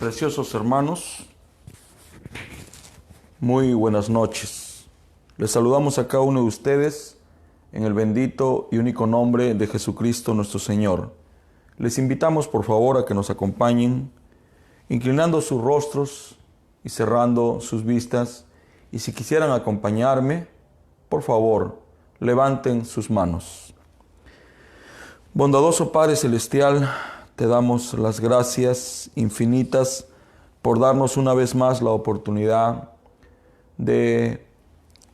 Preciosos hermanos, muy buenas noches. Les saludamos a cada uno de ustedes en el bendito y único nombre de Jesucristo nuestro Señor. Les invitamos por favor a que nos acompañen, inclinando sus rostros y cerrando sus vistas. Y si quisieran acompañarme, por favor, levanten sus manos. Bondadoso Padre Celestial, te damos las gracias infinitas por darnos una vez más la oportunidad de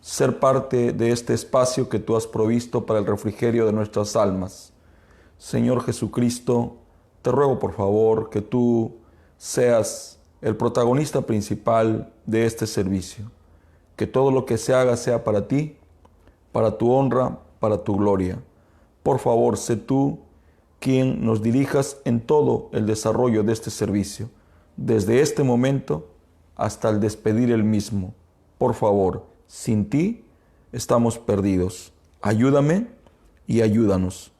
ser parte de este espacio que tú has provisto para el refrigerio de nuestras almas. Señor Jesucristo, te ruego por favor que tú seas el protagonista principal de este servicio. Que todo lo que se haga sea para ti, para tu honra, para tu gloria. Por favor, sé tú quien nos dirijas en todo el desarrollo de este servicio, desde este momento hasta el despedir el mismo. Por favor, sin ti estamos perdidos. Ayúdame y ayúdanos.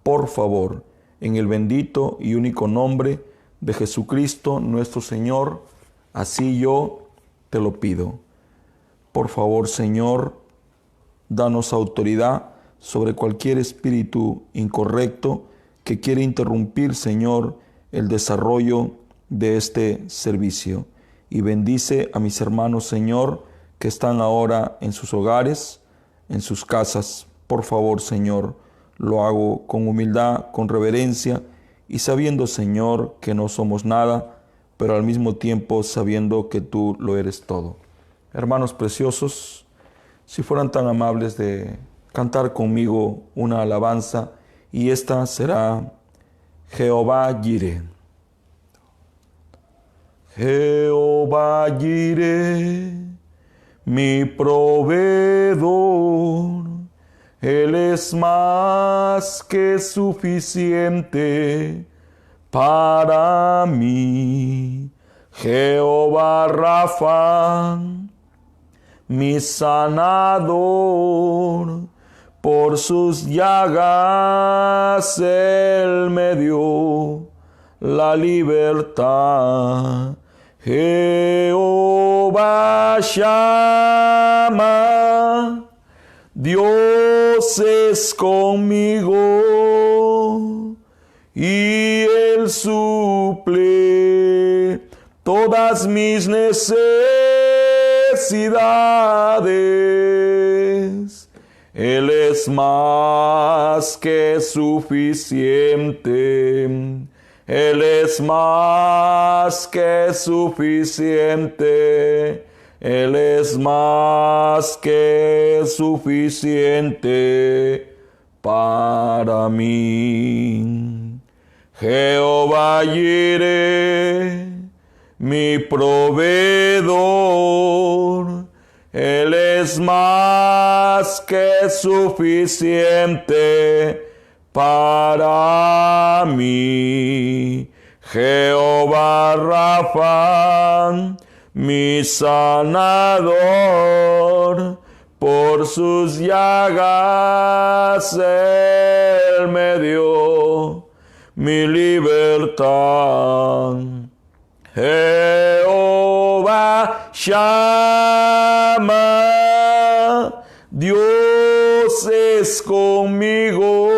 Por favor, en el bendito y único nombre de Jesucristo nuestro Señor, así yo te lo pido. Por favor, Señor, danos autoridad sobre cualquier espíritu incorrecto que quiere interrumpir, Señor, el desarrollo de este servicio. Y bendice a mis hermanos, Señor, que están ahora en sus hogares, en sus casas. Por favor, Señor, lo hago con humildad, con reverencia y sabiendo, Señor, que no somos nada, pero al mismo tiempo sabiendo que tú lo eres todo. Hermanos preciosos, si fueran tan amables de cantar conmigo una alabanza, y esta será Jehová Jireh. Jehová Jireh, mi proveedor, Él es más que suficiente para mí. Jehová Rafa, mi sanador, por sus llagas Él me dio la libertad. Jehová Shammah, Dios es conmigo y Él suple todas mis necesidades. Él es más que suficiente. Él es más que suficiente. Él es más que suficiente para mí. Jehová Jireh, mi proveedor, Él es más que suficiente para mí. Jehová Rafa, mi sanador, por sus llagas Él me dio mi libertad. Jehová Shammah, Dios es conmigo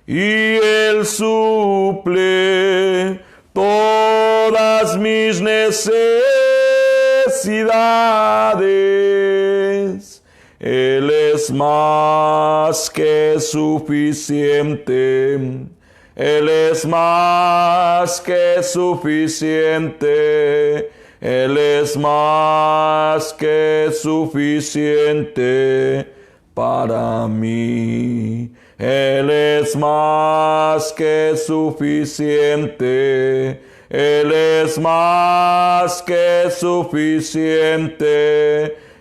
y Él suple todas mis necesidades. Él es más que suficiente. Él es más que suficiente. Él es más que suficiente para mí. Él es más que suficiente. Él es más que suficiente.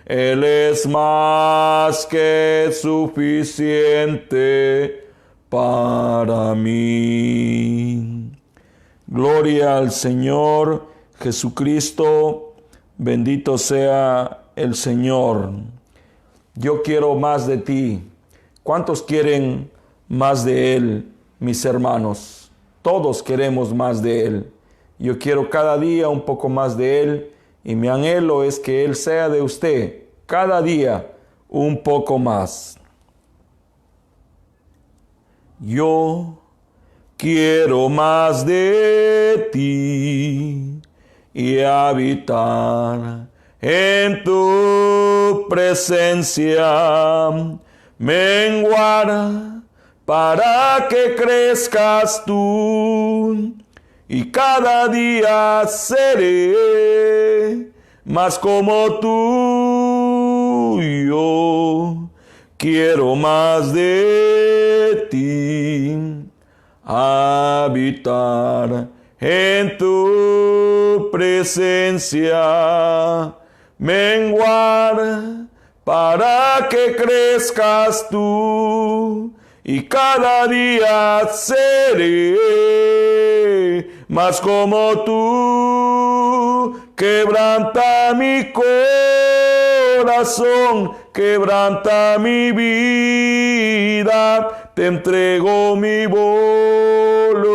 Él es más que suficiente para mí. Gloria al Señor Jesucristo, bendito sea el Señor. Yo quiero más de ti. ¿Cuántos quieren más de Él, mis hermanos? Todos queremos más de Él. Yo quiero cada día un poco más de Él y mi anhelo es que Él sea de usted cada día un poco más. Yo quiero más de ti y habitar en tu presencia, menguar para que crezcas tú, y cada día seré más como tú. Yo quiero más de ti, habitar en tu presencia, menguar para que crezcas tú, y cada día seré más como tú. Quebranta mi corazón, quebranta mi vida, te entrego mi voluntad.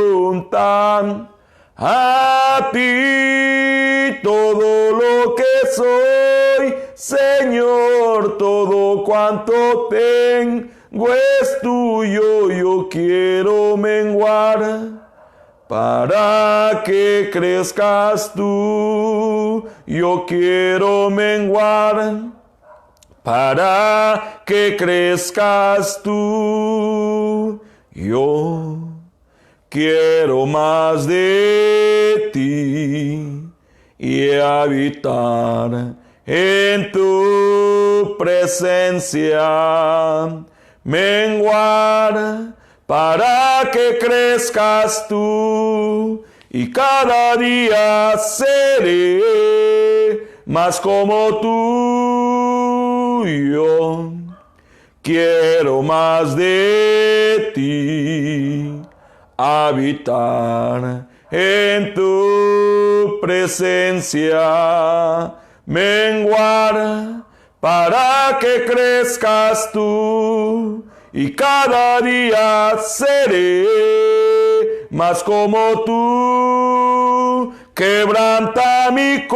A ti todo lo que soy, Señor, todo cuanto tengo es tuyo. Yo quiero menguar para que crezcas tú. Yo quiero menguar para que crezcas tú. Yo quiero más de ti y habitar en tu presencia, menguar para que crezcas tú, y cada día seré más como tú. Yo quiero más de ti, habitar en tu presencia, menguar para que crezcas tú, y cada día seré más como tú. Quebranta mi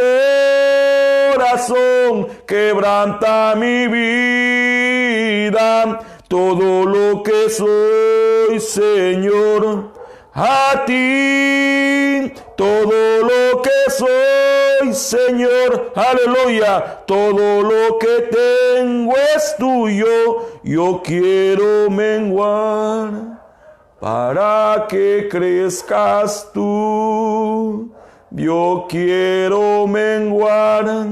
corazón, quebranta mi vida, todo lo que soy, Señor, a ti. Todo lo que soy, Señor, aleluya, todo lo que tengo es tuyo. Yo quiero menguar para que crezcas tú. Yo quiero menguar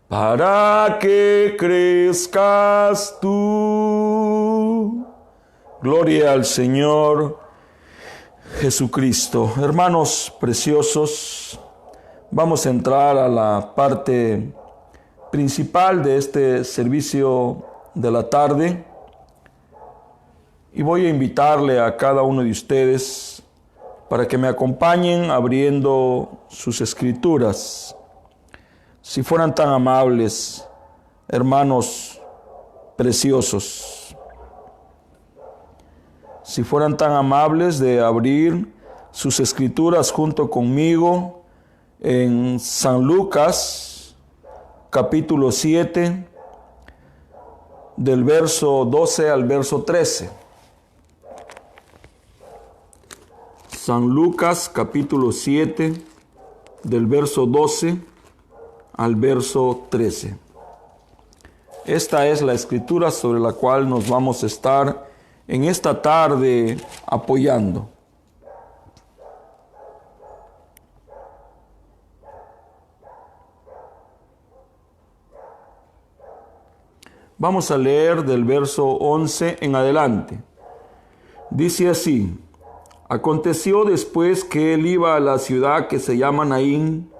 para que crezcas tú. Gloria al Señor Jesucristo. Hermanos preciosos, vamos a entrar a la parte principal de este servicio de la tarde y voy a invitarle a cada uno de ustedes para que me acompañen abriendo sus escrituras. Si fueran tan amables, hermanos preciosos, si fueran tan amables de abrir sus escrituras junto conmigo en San Lucas, capítulo 7, del verso 12 al verso 13. San Lucas, capítulo 7, del verso 12 al verso 13. Esta es la escritura sobre la cual nos vamos a estar en esta tarde apoyando. Vamos a leer del verso 11 en adelante. Dice así: aconteció después que él iba a la ciudad que se llama Naín,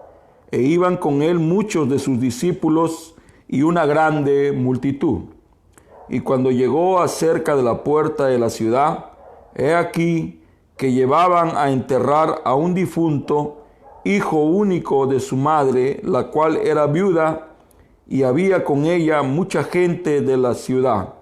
e iban con él muchos de sus discípulos y una grande multitud. Y cuando llegó acerca de la puerta de la ciudad, he aquí que llevaban a enterrar a un difunto, hijo único de su madre, la cual era viuda, y había con ella mucha gente de la ciudad.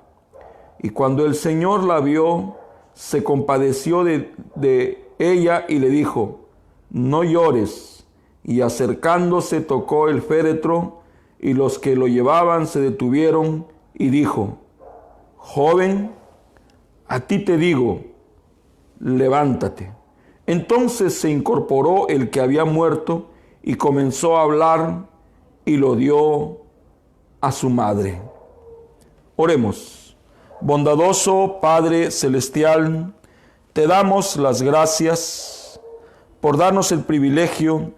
Y cuando el Señor la vio, se compadeció de ella y le dijo: no llores. Y acercándose tocó el féretro, y los que lo llevaban se detuvieron, y dijo: joven, a ti te digo, levántate. Entonces se incorporó el que había muerto y comenzó a hablar, y lo dio a su madre. Oremos. Bondadoso Padre Celestial, te damos las gracias por darnos el privilegio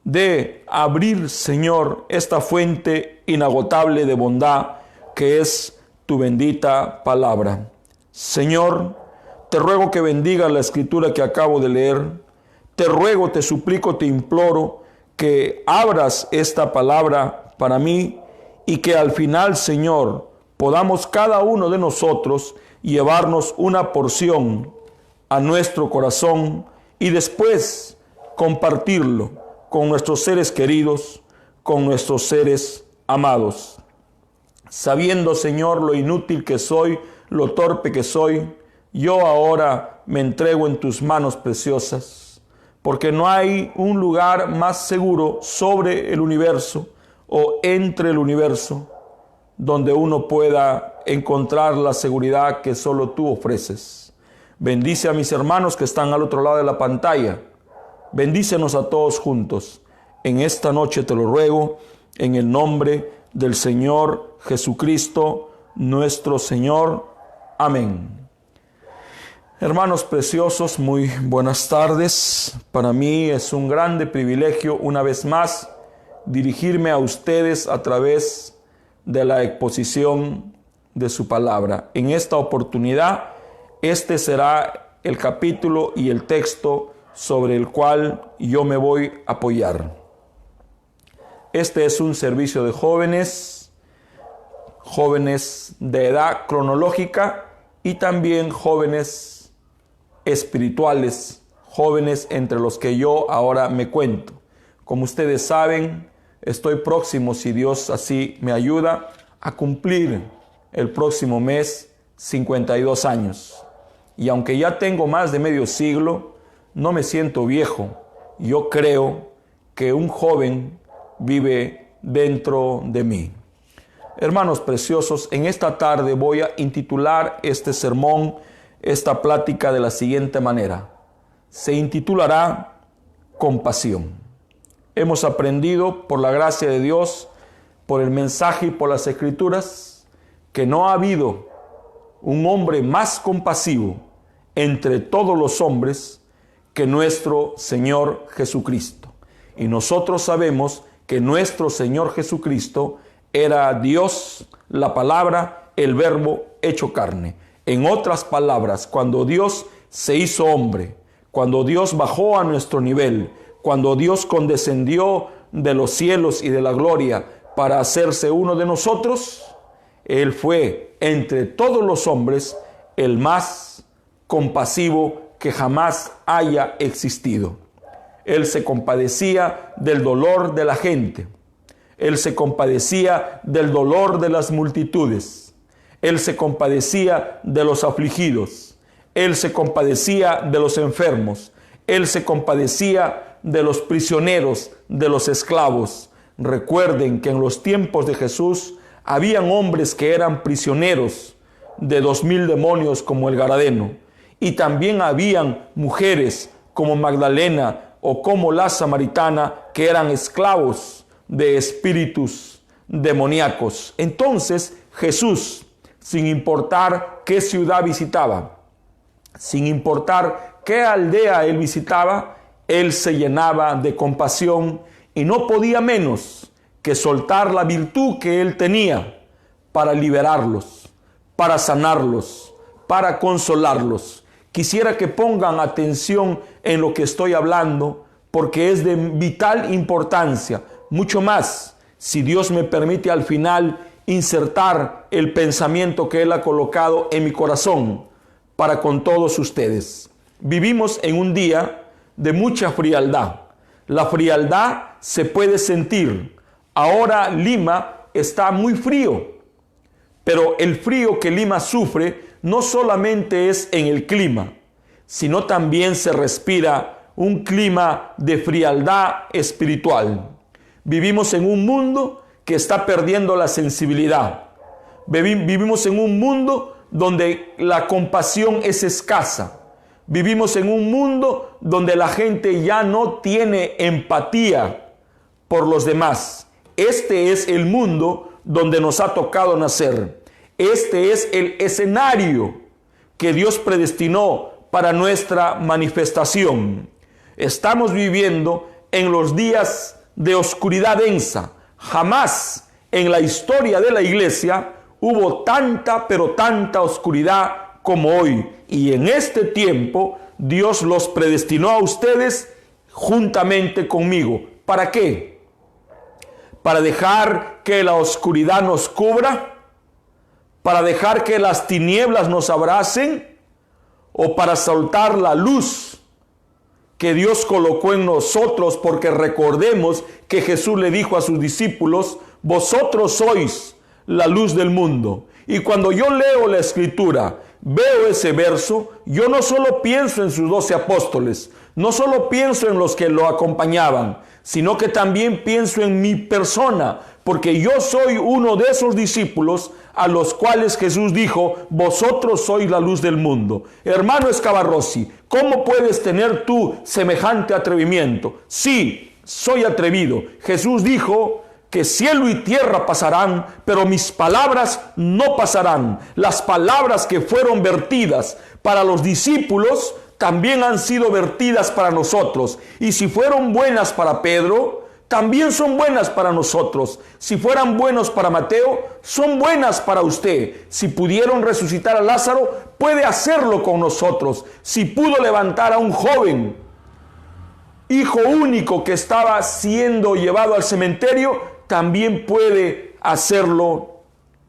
de abrir, Señor, esta fuente inagotable de bondad que es tu bendita palabra. Señor, te ruego que bendigas la escritura que acabo de leer. Te ruego, te suplico, te imploro que abras esta palabra para mí y que al final, Señor, podamos cada uno de nosotros llevarnos una porción a nuestro corazón y después compartirlo con nuestros seres queridos, con nuestros seres amados. Sabiendo, Señor, lo inútil que soy, lo torpe que soy, yo ahora me entrego en tus manos preciosas, porque no hay un lugar más seguro sobre el universo o entre el universo donde uno pueda encontrar la seguridad que solo tú ofreces. Bendice a mis hermanos que están al otro lado de la pantalla. Bendícenos a todos juntos. En esta noche te lo ruego, en el nombre del Señor Jesucristo, nuestro Señor. Amén. Hermanos preciosos, muy buenas tardes. Para mí es un grande privilegio, una vez más, dirigirme a ustedes a través de la exposición de su palabra. En esta oportunidad, este será el capítulo y el texto sobre el cual yo me voy a apoyar. Este es un servicio de jóvenes de edad cronológica y también jóvenes espirituales, jóvenes entre los que yo ahora me cuento. Como ustedes saben, estoy próximo, si Dios así me ayuda, a cumplir el próximo mes 52 años. Y aunque ya tengo más de medio siglo, no me siento viejo. Yo creo que un joven vive dentro de mí. Hermanos preciosos, en esta tarde voy a intitular este sermón, esta plática de la siguiente manera. Se intitulará Compasión. Hemos aprendido por la gracia de Dios, por el mensaje y por las escrituras, que no ha habido un hombre más compasivo entre todos los hombres que nuestro Señor Jesucristo. Y nosotros sabemos que nuestro Señor Jesucristo era Dios, la palabra, el verbo hecho carne. En otras palabras, cuando Dios se hizo hombre, cuando Dios bajó a nuestro nivel, cuando Dios condescendió de los cielos y de la gloria para hacerse uno de nosotros, Él fue entre todos los hombres el más compasivo que jamás haya existido. Él se compadecía del dolor de la gente. Él se compadecía del dolor de las multitudes. Él se compadecía de los afligidos. Él se compadecía de los enfermos. Él se compadecía de los prisioneros, de los esclavos. Recuerden que en los tiempos de Jesús habían hombres que eran prisioneros de 2000 demonios como el Gadareno. Y también habían mujeres como Magdalena o como la Samaritana que eran esclavos de espíritus demoníacos. Entonces Jesús, sin importar qué ciudad visitaba, sin importar qué aldea él visitaba, él se llenaba de compasión y no podía menos que soltar la virtud que él tenía para liberarlos, para sanarlos, para consolarlos. Quisiera que pongan atención en lo que estoy hablando, porque es de vital importancia, mucho más si Dios me permite al final insertar el pensamiento que Él ha colocado en mi corazón para con todos ustedes. Vivimos en un día de mucha frialdad. La frialdad se puede sentir. Ahora Lima está muy frío, pero el frío que Lima sufre no solamente es en el clima, sino también se respira un clima de frialdad espiritual. Vivimos en un mundo que está perdiendo la sensibilidad. Vivimos en un mundo donde la compasión es escasa. Vivimos en un mundo donde la gente ya no tiene empatía por los demás. Este es el mundo donde nos ha tocado nacer. Este es el escenario que Dios predestinó para nuestra manifestación. Estamos viviendo en los días de oscuridad densa. Jamás en la historia de la iglesia hubo tanta, pero tanta oscuridad como hoy. Y en este tiempo Dios los predestinó a ustedes juntamente conmigo. ¿Para qué? Para dejar que la oscuridad nos cubra, para dejar que las tinieblas nos abracen, o para soltar la luz que Dios colocó en nosotros, porque recordemos que Jesús le dijo a sus discípulos: vosotros sois la luz del mundo. Y cuando yo leo la escritura, veo ese verso, yo no solo pienso en sus 12 apóstoles, no solo pienso en los que lo acompañaban, sino que también pienso en mi persona, porque yo soy uno de esos discípulos a los cuales Jesús dijo: vosotros sois la luz del mundo. Hermano Escabarrosi, ¿cómo puedes tener tú semejante atrevimiento? Sí, soy atrevido. Jesús dijo que cielo y tierra pasarán, pero mis palabras no pasarán. Las palabras que fueron vertidas para los discípulos también han sido vertidas para nosotros. Y si fueron buenas para Pedro, también son buenas para nosotros. Si fueran buenos para Mateo, son buenas para usted. Si pudieron resucitar a Lázaro, puede hacerlo con nosotros. Si pudo levantar a un joven, hijo único que estaba siendo llevado al cementerio, también puede hacerlo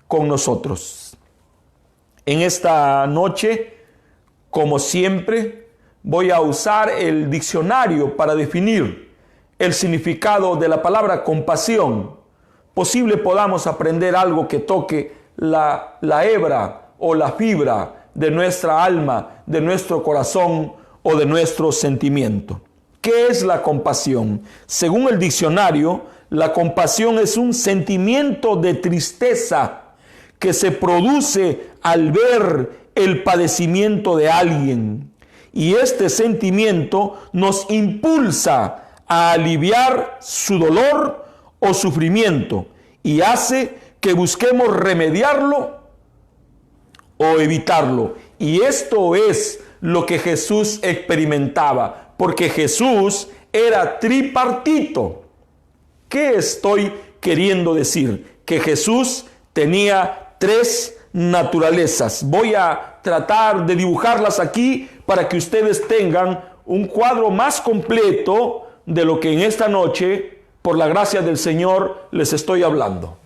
con nosotros. En esta noche, como siempre, voy a usar el diccionario para definir el significado de la palabra compasión. Posible podamos aprender algo que toque la hebra o la fibra de nuestra alma, de nuestro corazón o de nuestro sentimiento. ¿Qué es la compasión? Según el diccionario, la compasión es un sentimiento de tristeza que se produce al ver el padecimiento de alguien. Y este sentimiento nos impulsa a aliviar su dolor o sufrimiento y hace que busquemos remediarlo o evitarlo. Y esto es lo que Jesús experimentaba, porque Jesús era tripartito. ¿Qué estoy queriendo decir? Que Jesús tenía 3 naturalezas. Voy a tratar de dibujarlas aquí para que ustedes tengan un cuadro más completo de lo que en esta noche, por la gracia del Señor, les estoy hablando.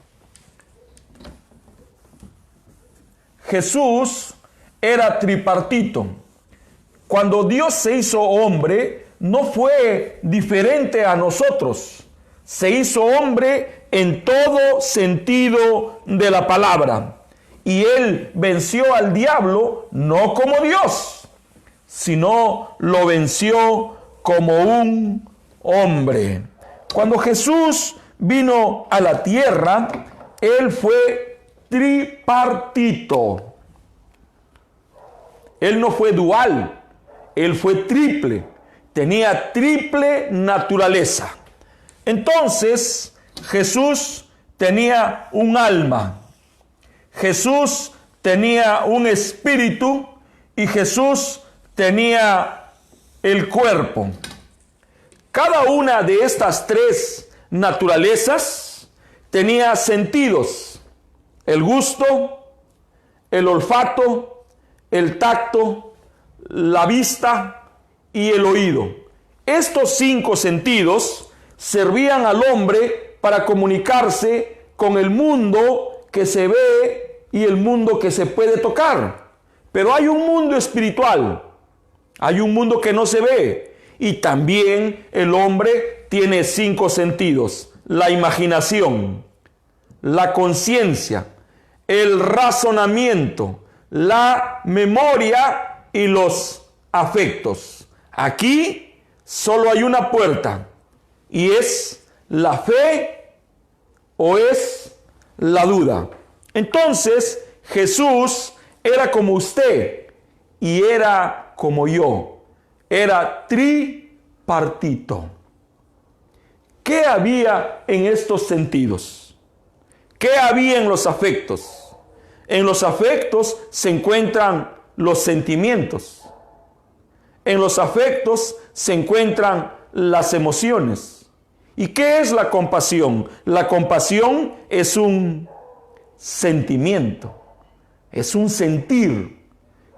Jesús era tripartito. Cuando Dios se hizo hombre, no fue diferente a nosotros. Se hizo hombre en todo sentido de la palabra. Y Él venció al diablo no como Dios, sino lo venció como un hombre. Cuando Jesús vino a la tierra, Él fue tripartito. Él no fue dual, Él fue triple. Tenía triple naturaleza. Entonces, Jesús tenía un alma, Jesús tenía un espíritu y Jesús tenía el cuerpo. Cada una de estas 3 naturalezas tenía sentidos: el gusto, el olfato, el tacto, la vista y el oído. Estos 5 sentidos servían al hombre para comunicarse con el mundo que se ve y el mundo que se puede tocar. Pero hay un mundo espiritual, hay un mundo que no se ve. Y también el hombre tiene 5 sentidos: la imaginación, la conciencia, el razonamiento, la memoria y los afectos. Aquí solo hay una puerta, y es la fe o es la duda. Entonces, Jesús era como usted y era como yo. Era tripartito. ¿Qué había en estos sentidos? ¿Qué había en los afectos? En los afectos se encuentran los sentimientos. En los afectos se encuentran las emociones. ¿Y qué es la compasión? La compasión es un sentimiento, es un sentir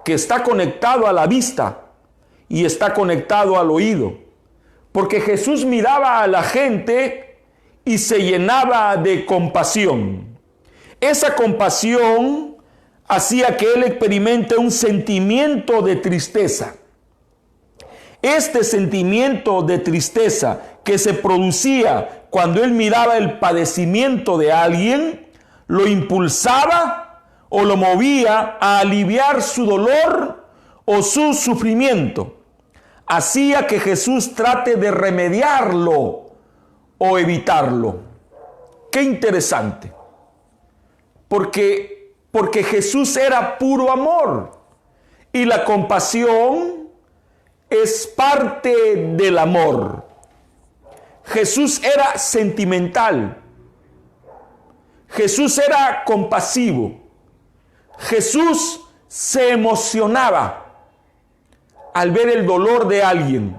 que está conectado a la vista y está conectado al oído. Porque Jesús miraba a la gente y se llenaba de compasión. Esa compasión hacía que él experimente un sentimiento de tristeza. Este sentimiento de tristeza que se producía cuando él miraba el padecimiento de alguien, lo impulsaba o lo movía a aliviar su dolor o su sufrimiento. Hacía que Jesús trate de remediarlo o evitarlo. Qué interesante. Porque Jesús era puro amor y la compasión es parte del amor. Jesús era sentimental. Jesús era compasivo. Jesús se emocionaba al ver el dolor de alguien,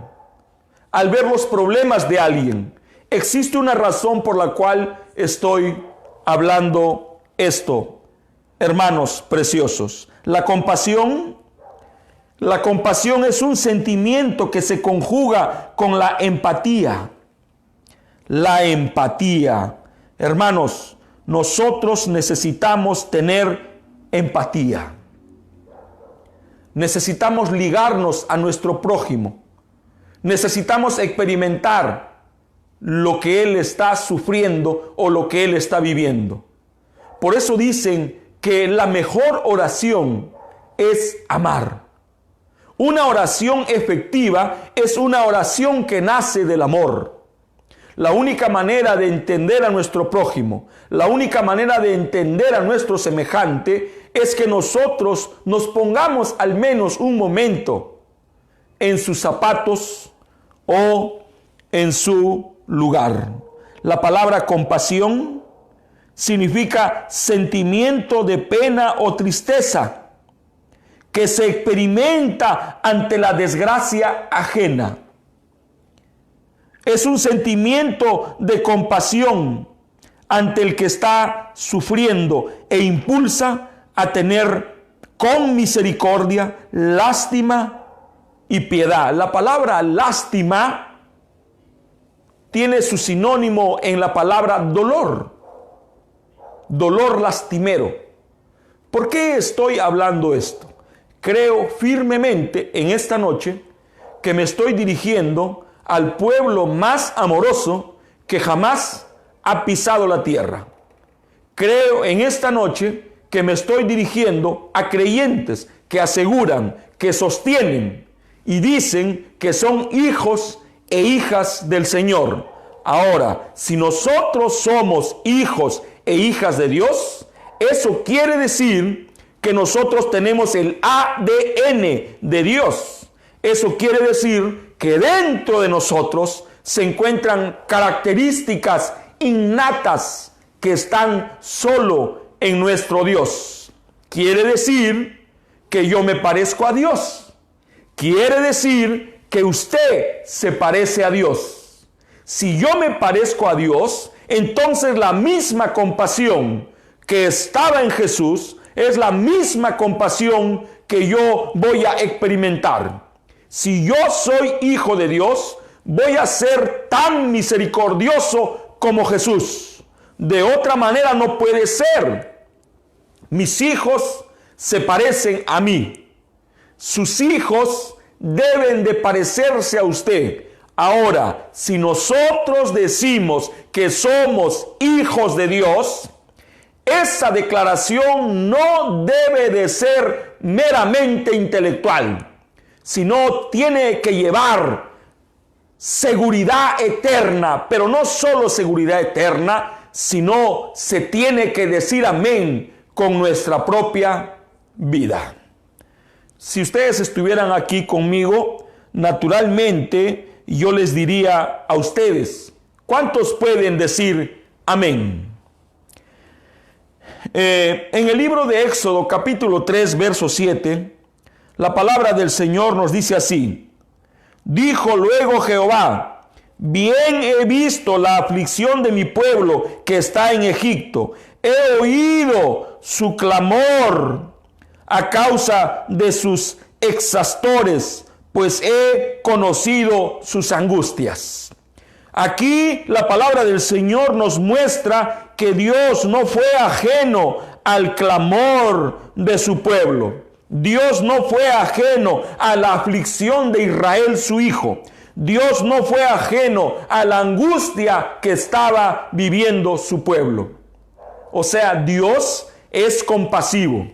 al ver los problemas de alguien. Existe una razón por la cual estoy hablando esto, hermanos preciosos. La compasión es un sentimiento que se conjuga con la empatía. La empatía. Hermanos, nosotros necesitamos tener empatía. Necesitamos ligarnos a nuestro prójimo. Necesitamos experimentar lo que él está sufriendo o lo que él está viviendo. Por eso dicen que la mejor oración es amar. Una oración efectiva es una oración que nace del amor. La única manera de entender a nuestro prójimo, la única manera de entender a nuestro semejante es que nosotros nos pongamos al menos un momento en sus zapatos o en su lugar. La palabra compasión significa sentimiento de pena o tristeza que se experimenta ante la desgracia ajena. Es un sentimiento de compasión ante el que está sufriendo e impulsa a tener con misericordia, lástima y piedad. La palabra lástima tiene su sinónimo en la palabra dolor. Dolor lastimero. ¿Por qué estoy hablando esto? Creo firmemente en esta noche que me estoy dirigiendo al pueblo más amoroso que jamás ha pisado la tierra. Creo en esta noche que me estoy dirigiendo a creyentes que aseguran, que sostienen y dicen que son hijos e hijas del Señor. Ahora, si nosotros somos hijos e hijas de Dios, eso quiere decir que nosotros tenemos el ADN de Dios. Eso quiere decir que dentro de nosotros se encuentran características innatas que están solo en nuestro Dios. Quiere decir que yo me parezco a Dios. Quiere decir que usted se parece a Dios. Si yo me parezco a Dios, entonces la misma compasión que estaba en Jesús es la misma compasión que yo voy a experimentar. Si yo soy hijo de Dios, voy a ser tan misericordioso como Jesús. De otra manera no puede ser. Mis hijos se parecen a mí. Sus hijos deben de parecerse a usted. Ahora, si nosotros decimos que somos hijos de Dios, esa declaración no debe de ser meramente intelectual, sino tiene que llevar seguridad eterna, pero no solo seguridad eterna, sino se tiene que decir amén con nuestra propia vida. Si ustedes estuvieran aquí conmigo, naturalmente yo les diría a ustedes, ¿cuántos pueden decir amén? En el libro de Éxodo, capítulo 3, verso 7, la palabra del Señor nos dice así: dijo luego Jehová, bien he visto la aflicción de mi pueblo que está en Egipto. He oído su clamor a causa de sus exactores, pues he conocido sus angustias. Aquí la palabra del Señor nos muestra que Dios no fue ajeno al clamor de su pueblo. Dios no fue ajeno a la aflicción de Israel, su hijo. Dios no fue ajeno a la angustia que estaba viviendo su pueblo. O sea, Dios es compasivo.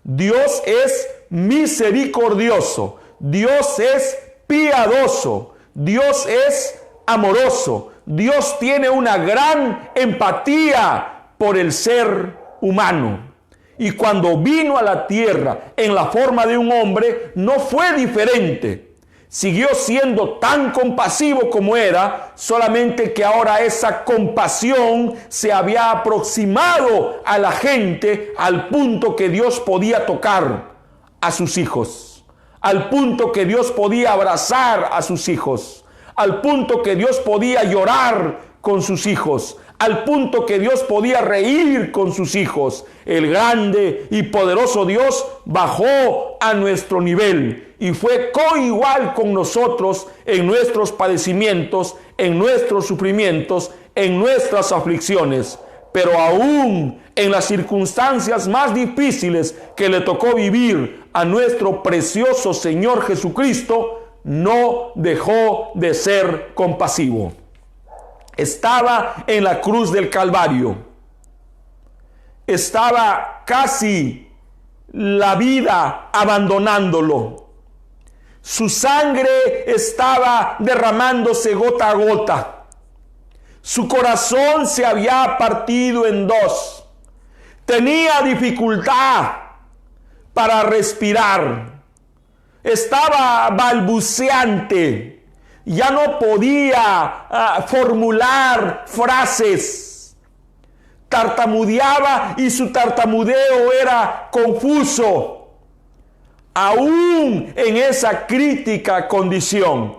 Dios es misericordioso. Dios es piadoso. Dios es amoroso. Dios tiene una gran empatía por el ser humano. Y cuando vino a la tierra en la forma de un hombre, no fue diferente. Siguió siendo tan compasivo como era, solamente que ahora esa compasión se había aproximado a la gente al punto que Dios podía tocar a sus hijos, al punto que Dios podía abrazar a sus hijos, al punto que Dios podía llorar con sus hijos, al punto que Dios podía reír con sus hijos. El grande y poderoso Dios bajó a nuestro nivel y fue coigual con nosotros en nuestros padecimientos, en nuestros sufrimientos, en nuestras aflicciones. Pero aún en las circunstancias más difíciles que le tocó vivir a nuestro precioso Señor Jesucristo, no dejó de ser compasivo. Estaba en la cruz del Calvario. Estaba casi la vida abandonándolo. Su sangre estaba derramándose gota a gota. Su corazón se había partido en dos. Tenía dificultad para respirar. Estaba balbuceante. Ya no podía formular frases. Tartamudeaba y su tartamudeo era confuso. Aún en esa crítica condición,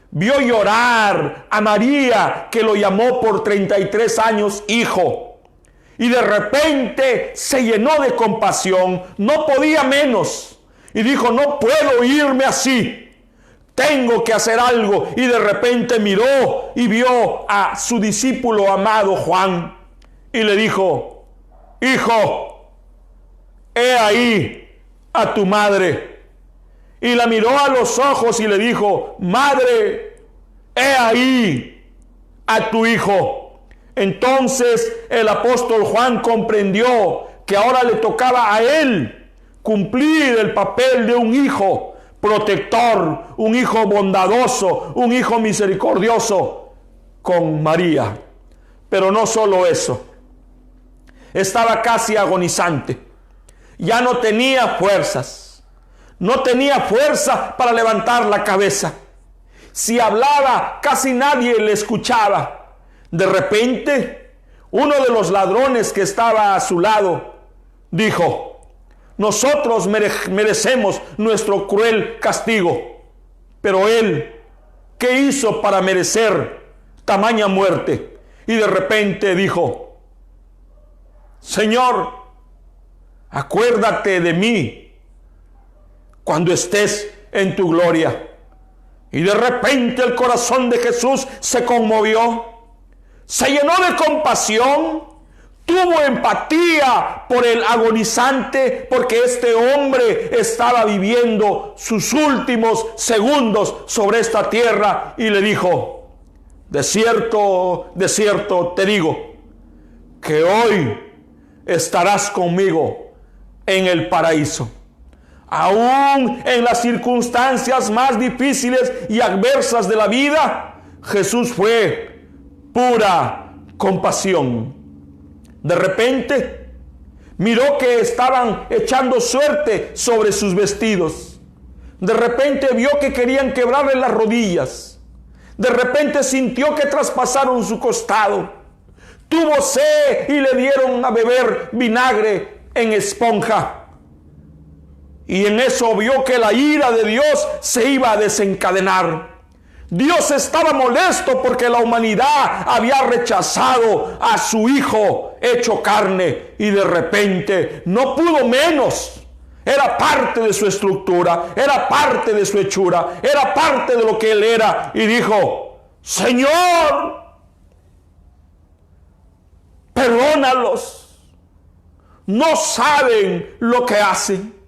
vio llorar a María, que lo llamó por 33 años hijo. Y de repente se llenó de compasión, no podía menos. Y dijo, no puedo irme así. Tengo que hacer algo. Y de repente miró y vio a su discípulo amado Juan. Y le dijo, hijo, he ahí a tu madre. Y la miró a los ojos y le dijo, madre, he ahí a tu hijo. Entonces el apóstol Juan comprendió que ahora le tocaba a él cumplir el papel de un hijo protector, un hijo bondadoso, un hijo misericordioso con María. Pero no solo eso, estaba casi agonizante, ya no tenía fuerzas, no tenía fuerza para levantar la cabeza. Si hablaba, casi nadie le escuchaba. De repente, uno de los ladrones que estaba a su lado dijo, nosotros merecemos nuestro cruel castigo, pero él, ¿qué hizo para merecer tamaña muerte? Y de repente dijo, Señor, acuérdate de mí cuando estés en tu gloria. Y de repente el corazón de Jesús se conmovió, se llenó de compasión, tuvo empatía por el agonizante, porque este hombre estaba viviendo sus últimos segundos sobre esta tierra, y le dijo, de cierto te digo, que hoy estarás conmigo en el paraíso. Aún en las circunstancias más difíciles y adversas de la vida, Jesús fue pura compasión. De repente, miró que estaban echando suerte sobre sus vestidos. De repente vio que querían quebrarle las rodillas. De repente sintió que traspasaron su costado. Tuvo sed y le dieron a beber vinagre en esponja. Y en eso vio que la ira de Dios se iba a desencadenar. Dios estaba molesto porque la humanidad había rechazado a su Hijo hecho carne. Y de repente no pudo menos. Era parte de su estructura, era parte de su hechura, era parte de lo que Él era. Y dijo: Señor, perdónalos. No saben lo que hacen.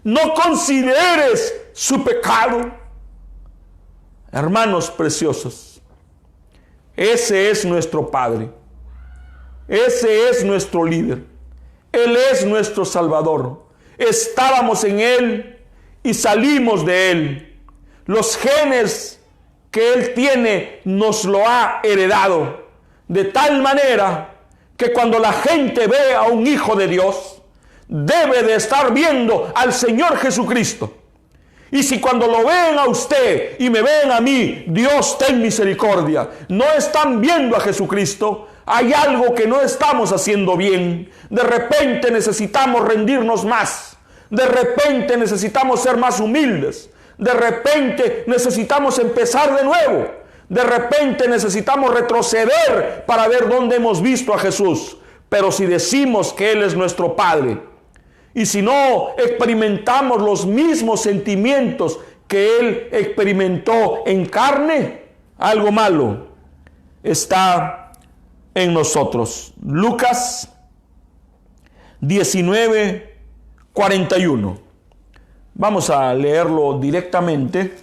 No consideres su pecado. Hermanos preciosos, ese es nuestro Padre. Ese es nuestro líder. Él es nuestro Salvador. Estábamos en Él y salimos de Él. Los genes que Él tiene nos lo ha heredado. De tal manera que cuando la gente ve a un hijo de Dios, debe de estar viendo al Señor Jesucristo. Y si cuando lo ven a usted y me ven a mí, Dios ten misericordia, no están viendo a Jesucristo, hay algo que no estamos haciendo bien. De repente necesitamos rendirnos más. De repente necesitamos ser más humildes. De repente necesitamos empezar de nuevo. De repente necesitamos retroceder para ver dónde hemos visto a Jesús. Pero si decimos que Él es nuestro Padre, y si no experimentamos los mismos sentimientos que Él experimentó en carne, algo malo está en nosotros. Lucas 19:41. Vamos a leerlo directamente.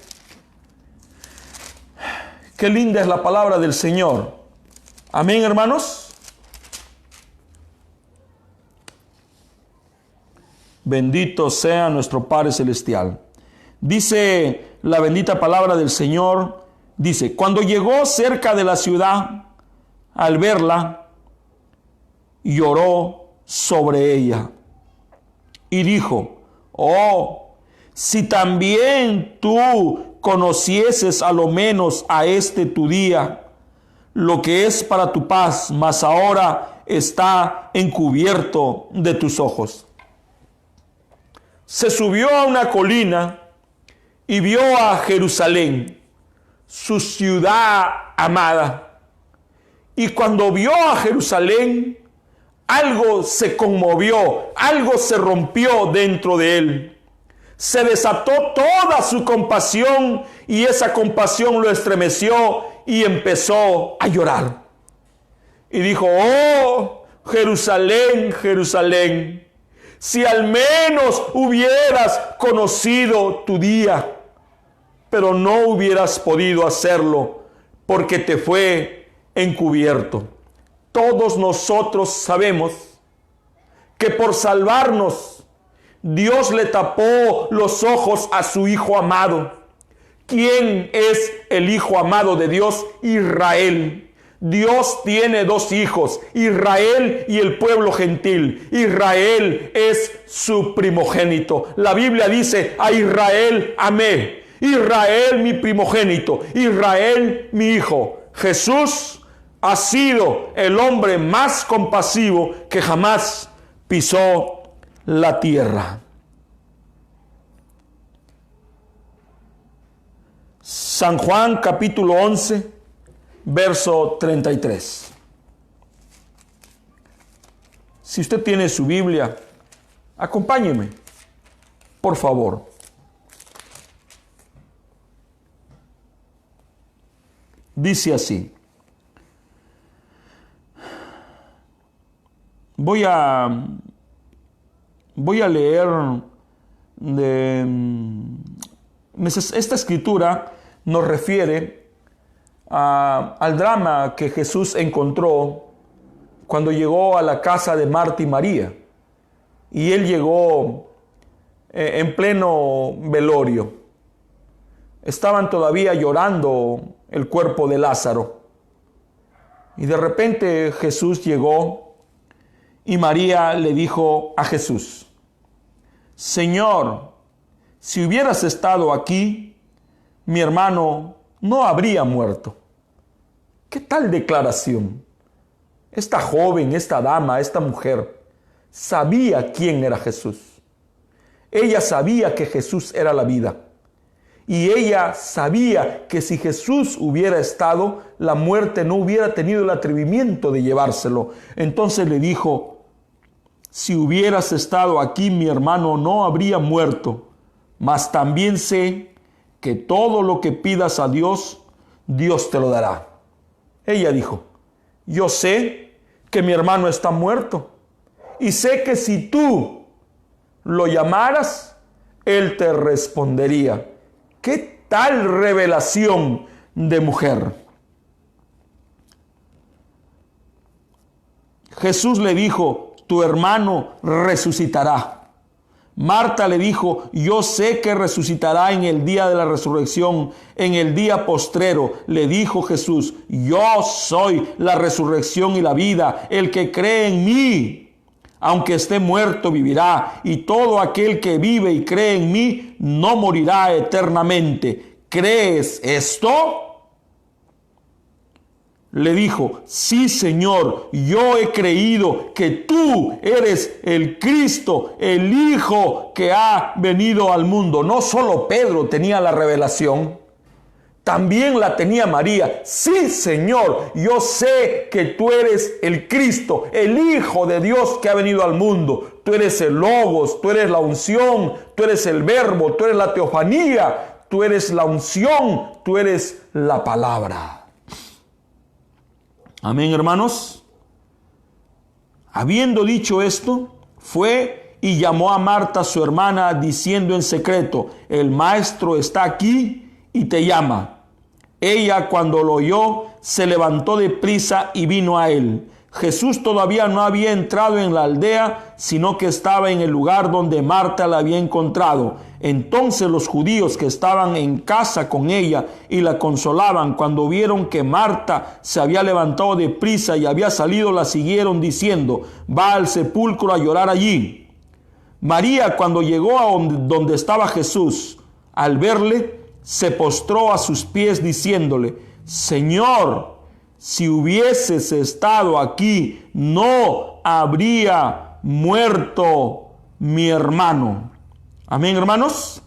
Qué linda es la palabra del Señor. Amén, hermanos. Bendito sea nuestro Padre Celestial. Dice la bendita palabra del Señor, dice: cuando llegó cerca de la ciudad, al verla, lloró sobre ella y dijo: oh, si también tú conocieses a lo menos a este tu día, lo que es para tu paz, mas ahora está encubierto de tus ojos. Se subió a una colina y vio a Jerusalén, su ciudad amada. Y cuando vio a Jerusalén, algo se conmovió, algo se rompió dentro de él. Se desató toda su compasión y esa compasión lo estremeció y empezó a llorar. Y dijo: oh, Jerusalén, Jerusalén, si al menos hubieras conocido tu día, pero no hubieras podido hacerlo porque te fue encubierto. Todos nosotros sabemos que por salvarnos, Dios le tapó los ojos a su Hijo amado. ¿Quién es el Hijo amado de Dios? Israel. Dios tiene dos hijos, Israel y el pueblo gentil. Israel es su primogénito. La Biblia dice: a Israel amé, Israel mi primogénito, Israel mi hijo. Jesús ha sido el hombre más compasivo que jamás pisó la tierra. San Juan capítulo 11. Verso 33. Si usted tiene su Biblia, acompáñeme, por favor. Dice así. Voy a leer esta escritura nos refiere al drama que Jesús encontró cuando llegó a la casa de Marta y María. Y Él llegó en pleno velorio. Estaban todavía llorando el cuerpo de Lázaro. Y de repente Jesús llegó y María le dijo a Jesús: Señor, si hubieras estado aquí, mi hermano no habría muerto. ¿Qué tal declaración? Esta joven, esta dama, esta mujer sabía quién era Jesús. Ella sabía que Jesús era la vida. Y ella sabía que si Jesús hubiera estado, la muerte no hubiera tenido el atrevimiento de llevárselo. Entonces le dijo: si hubieras estado aquí, mi hermano no habría muerto. Mas también sé que todo lo que pidas a Dios, Dios te lo dará. Ella dijo: yo sé que mi hermano está muerto. Y sé que si tú lo llamaras, él te respondería. ¿Qué tal revelación de mujer? Jesús le dijo: tu hermano resucitará. Marta le dijo: yo sé que resucitará en el día de la resurrección, en el día postrero. Le dijo Jesús: yo soy la resurrección y la vida. El que cree en mí, aunque esté muerto, vivirá. Y todo aquel que vive y cree en mí, no morirá eternamente. ¿Crees esto? Le dijo: sí, Señor, yo he creído que tú eres el Cristo, el Hijo que ha venido al mundo. No solo Pedro tenía la revelación, también la tenía María. Sí, Señor, yo sé que tú eres el Cristo, el Hijo de Dios que ha venido al mundo. Tú eres el Logos, tú eres la unción, tú eres el Verbo, tú eres la teofanía, tú eres la unción, tú eres la palabra. Amén, hermanos. Habiendo dicho esto, fue y llamó a Marta, su hermana, diciendo en secreto: el maestro está aquí y te llama. Ella, cuando lo oyó, se levantó de prisa y vino a él. Jesús todavía no había entrado en la aldea, sino que estaba en el lugar donde Marta la había encontrado. Entonces los judíos que estaban en casa con ella y la consolaban, cuando vieron que Marta se había levantado de prisa y había salido, la siguieron diciendo: va al sepulcro a llorar allí. María, cuando llegó a donde estaba Jesús, al verle, se postró a sus pies diciéndole: Señor, si hubieses estado aquí, no habría muerto mi hermano. Amén, hermanos.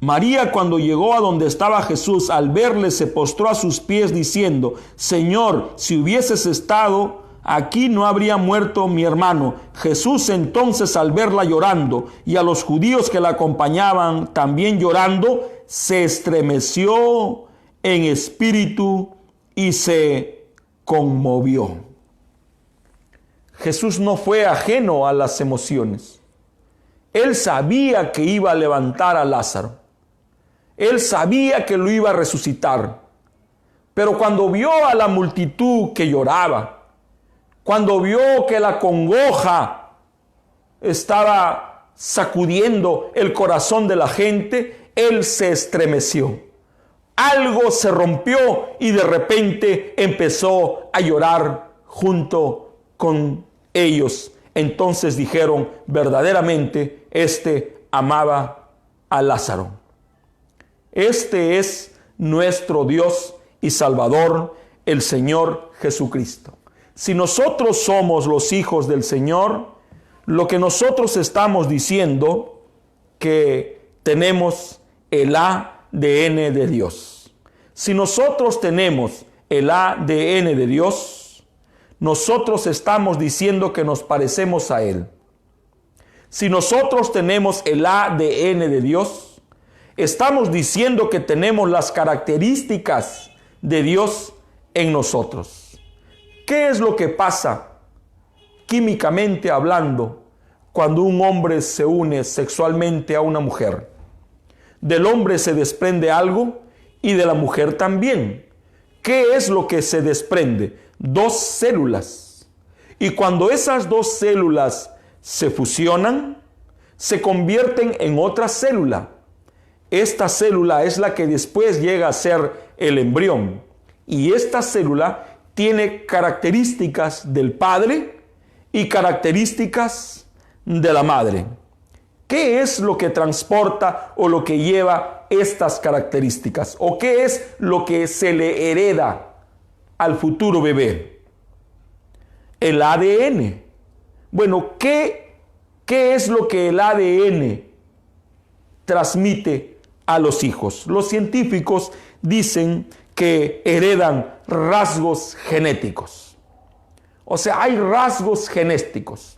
María, cuando llegó a donde estaba Jesús, al verle, se postró a sus pies diciendo: Señor, si hubieses estado aquí, no habría muerto mi hermano. Jesús entonces, al verla llorando y a los judíos que la acompañaban también llorando, se estremeció en espíritu y se conmovió. Jesús no fue ajeno a las emociones. Él sabía que iba a levantar a Lázaro. Él sabía que lo iba a resucitar. Pero cuando vio a la multitud que lloraba, cuando vio que la congoja estaba sacudiendo el corazón de la gente, él se estremeció. Algo se rompió y de repente empezó a llorar junto con ellos. Entonces dijeron: verdaderamente este amaba a Lázaro. Este es nuestro Dios y Salvador, el Señor Jesucristo. Si nosotros somos los hijos del Señor, lo que nosotros estamos diciendo, que tenemos el ADN de Dios. Si nosotros tenemos el ADN de Dios, nosotros estamos diciendo que nos parecemos a Él. Si nosotros tenemos el ADN de Dios, estamos diciendo que tenemos las características de Dios en nosotros. ¿Qué es lo que pasa químicamente hablando cuando un hombre se une sexualmente a una mujer? Del hombre se desprende algo y de la mujer también. ¿Qué es lo que se desprende? 2 células. Y cuando esas 2 células se fusionan, se convierten en otra célula. Esta célula es la que después llega a ser el embrión. Y esta célula tiene características del padre y características de la madre. ¿Qué es lo que transporta o lo que lleva estas características? ¿O qué es lo que se le hereda al futuro bebé? El ADN. Bueno, ¿qué es lo que el ADN transmite a los hijos? Los científicos dicen que heredan rasgos genéticos. O sea, hay rasgos genéticos.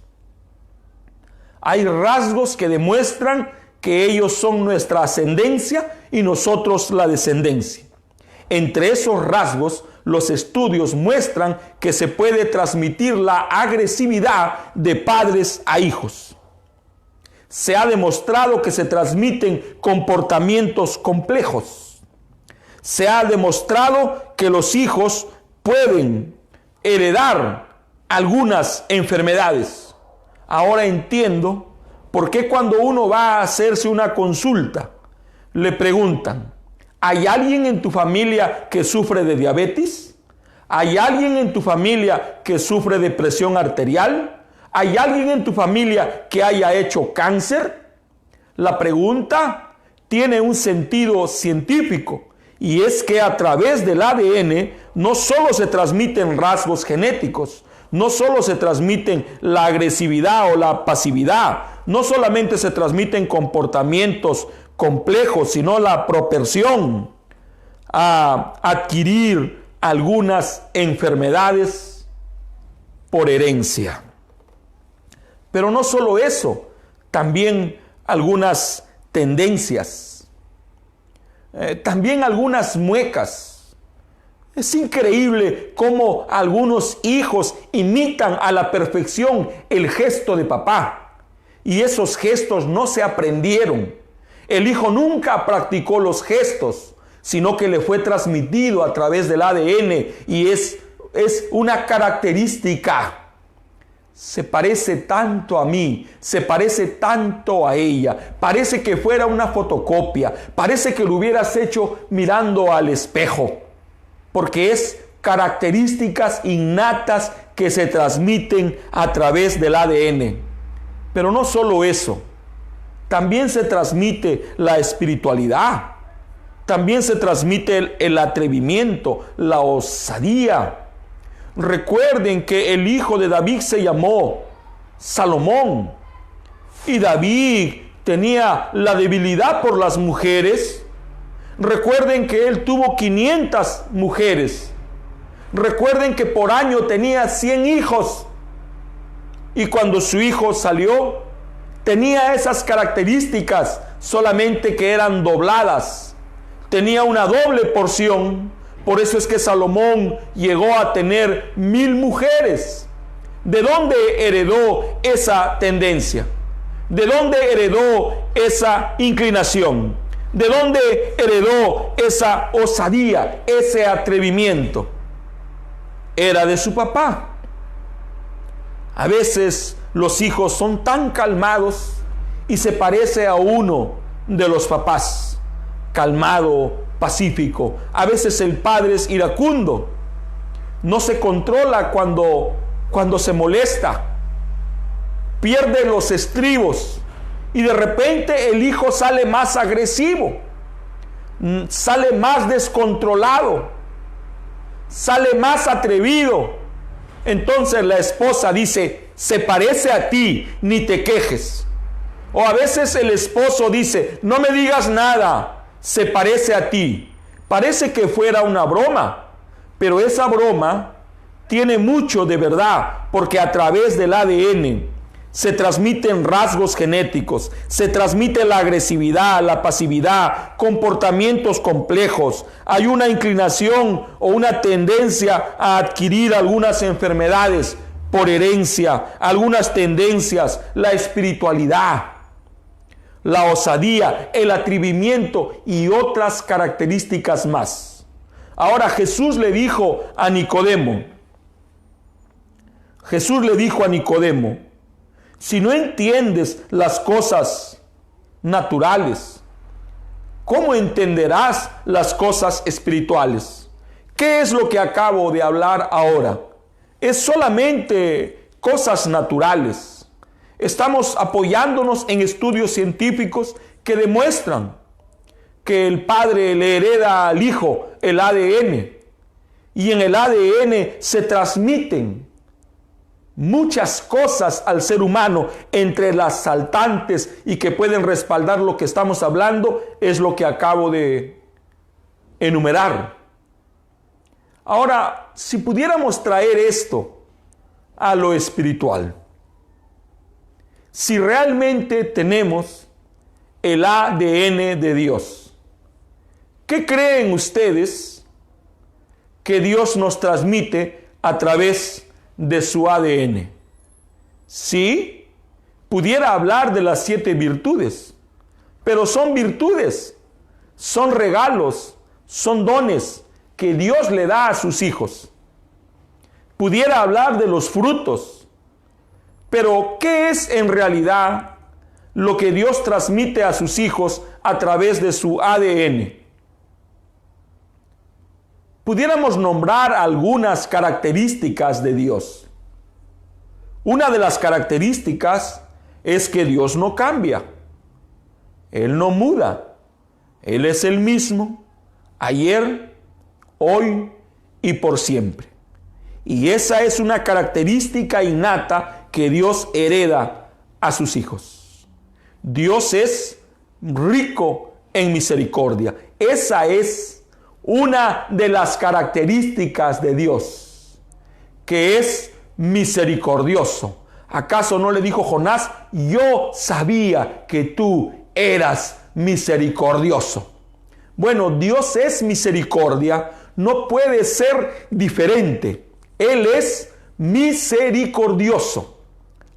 Hay rasgos que demuestran que ellos son nuestra ascendencia y nosotros la descendencia. Entre esos rasgos, los estudios muestran que se puede transmitir la agresividad de padres a hijos. Se ha demostrado que se transmiten comportamientos complejos. Se ha demostrado que los hijos pueden heredar algunas enfermedades. Ahora entiendo por qué cuando uno va a hacerse una consulta, le preguntan, ¿hay alguien en tu familia que sufre de diabetes? ¿Hay alguien en tu familia que sufre de presión arterial? ¿Hay alguien en tu familia que haya hecho cáncer? La pregunta tiene un sentido científico, y es que a través del ADN no solo se transmiten rasgos genéticos, no solo se transmiten la agresividad o la pasividad, no solamente se transmiten comportamientos complejos, sino la propensión a adquirir algunas enfermedades por herencia. Pero no solo eso, también algunas tendencias, también algunas muecas. Es increíble cómo algunos hijos imitan a la perfección el gesto de papá. Y esos gestos no se aprendieron. El hijo nunca practicó los gestos, sino que le fue transmitido a través del ADN y es una característica. Se parece tanto a mí, se parece tanto a ella, parece que fuera una fotocopia, parece que lo hubieras hecho mirando al espejo. Porque es características innatas que se transmiten a través del ADN. Pero no solo eso, también se transmite la espiritualidad, también se transmite el atrevimiento, la osadía. Recuerden que el hijo de David se llamó Salomón, y David tenía la debilidad por las mujeres. Recuerden que él tuvo 500 mujeres. Recuerden que por año tenía 100 hijos. Y cuando su hijo salió, tenía esas características, solamente que eran dobladas. Tenía una doble porción. Por eso es que Salomón llegó a tener 1000 mujeres. ¿De dónde heredó esa tendencia? ¿De dónde heredó esa inclinación? ¿De dónde heredó esa osadía, ese atrevimiento? Era de su papá. A veces los hijos son tan calmados y se parece a uno de los papás. Calmado, pacífico. A veces el padre es iracundo. No se controla cuando se molesta. Pierde los estribos. Y de repente el hijo sale más agresivo, sale más descontrolado, sale más atrevido. Entonces la esposa dice, se parece a ti, ni te quejes. O a veces el esposo dice, no me digas nada, se parece a ti. Parece que fuera una broma, pero esa broma tiene mucho de verdad, porque a través del ADN se transmiten rasgos genéticos, se transmite la agresividad, la pasividad, comportamientos complejos. Hay una inclinación o una tendencia a adquirir algunas enfermedades por herencia, algunas tendencias, la espiritualidad, la osadía, el atrevimiento y otras características más. Ahora Jesús le dijo a Nicodemo, Si no entiendes las cosas naturales, ¿cómo entenderás las cosas espirituales? ¿Qué es lo que acabo de hablar ahora? Es solamente cosas naturales. Estamos apoyándonos en estudios científicos que demuestran que el padre le hereda al hijo el ADN, y en el ADN se transmiten muchas cosas al ser humano, entre las saltantes y que pueden respaldar lo que estamos hablando, es lo que acabo de enumerar. Ahora, si pudiéramos traer esto a lo espiritual, si realmente tenemos el ADN de Dios, ¿qué creen ustedes que Dios nos transmite a través de su ADN? Sí, pudiera hablar de las 7 virtudes, pero son virtudes, son regalos, son dones que Dios le da a sus hijos. Pudiera hablar de los frutos, pero ¿qué es en realidad lo que Dios transmite a sus hijos a través de su ADN? Pudiéramos nombrar algunas características de Dios. Una de las características es que Dios no cambia. Él no muda. Él es el mismo ayer, hoy y por siempre. Y esa es una característica innata que Dios hereda a sus hijos. Dios es rico en misericordia. Esa es una de las características de Dios, que es misericordioso. ¿Acaso no le dijo Jonás: yo sabía que tú eras misericordioso? Bueno, Dios es misericordia, no puede ser diferente. Él es misericordioso.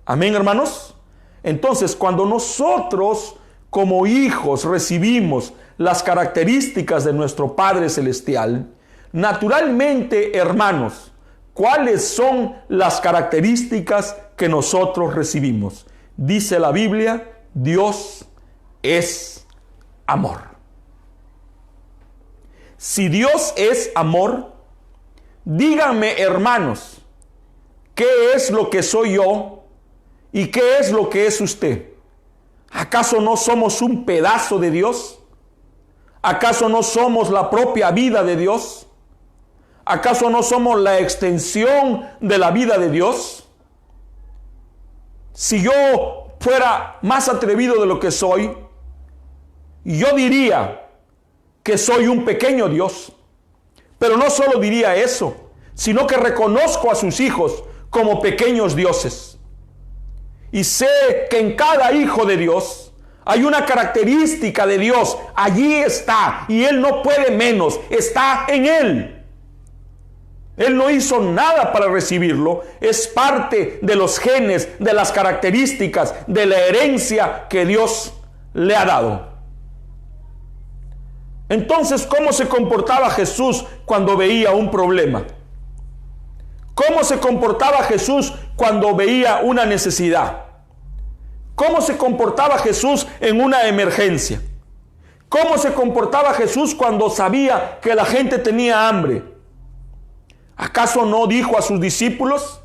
Amén, hermanos. Entonces, cuando nosotros como hijos recibimos las características de nuestro Padre Celestial, naturalmente, hermanos, ¿cuáles son las características que nosotros recibimos? Dice la Biblia: Dios es amor. Si Dios es amor, díganme, hermanos, ¿qué es lo que soy yo y qué es lo que es usted? ¿Acaso no somos un pedazo de Dios? ¿Acaso no somos la propia vida de Dios? ¿Acaso no somos la extensión de la vida de Dios? Si yo fuera más atrevido de lo que soy, yo diría que soy un pequeño Dios. Pero no solo diría eso, sino que reconozco a sus hijos como pequeños dioses. Y sé que en cada hijo de Dios hay una característica de Dios. Allí está, y Él no puede menos, está en Él. Él no hizo nada para recibirlo. Es parte de los genes, de las características, de la herencia que Dios le ha dado. Entonces, ¿cómo se comportaba Jesús cuando veía un problema? ¿Cómo se comportaba Jesús cuando veía una necesidad? ¿Cómo se comportaba Jesús en una emergencia? ¿Cómo se comportaba Jesús cuando sabía que la gente tenía hambre? ¿Acaso no dijo a sus discípulos: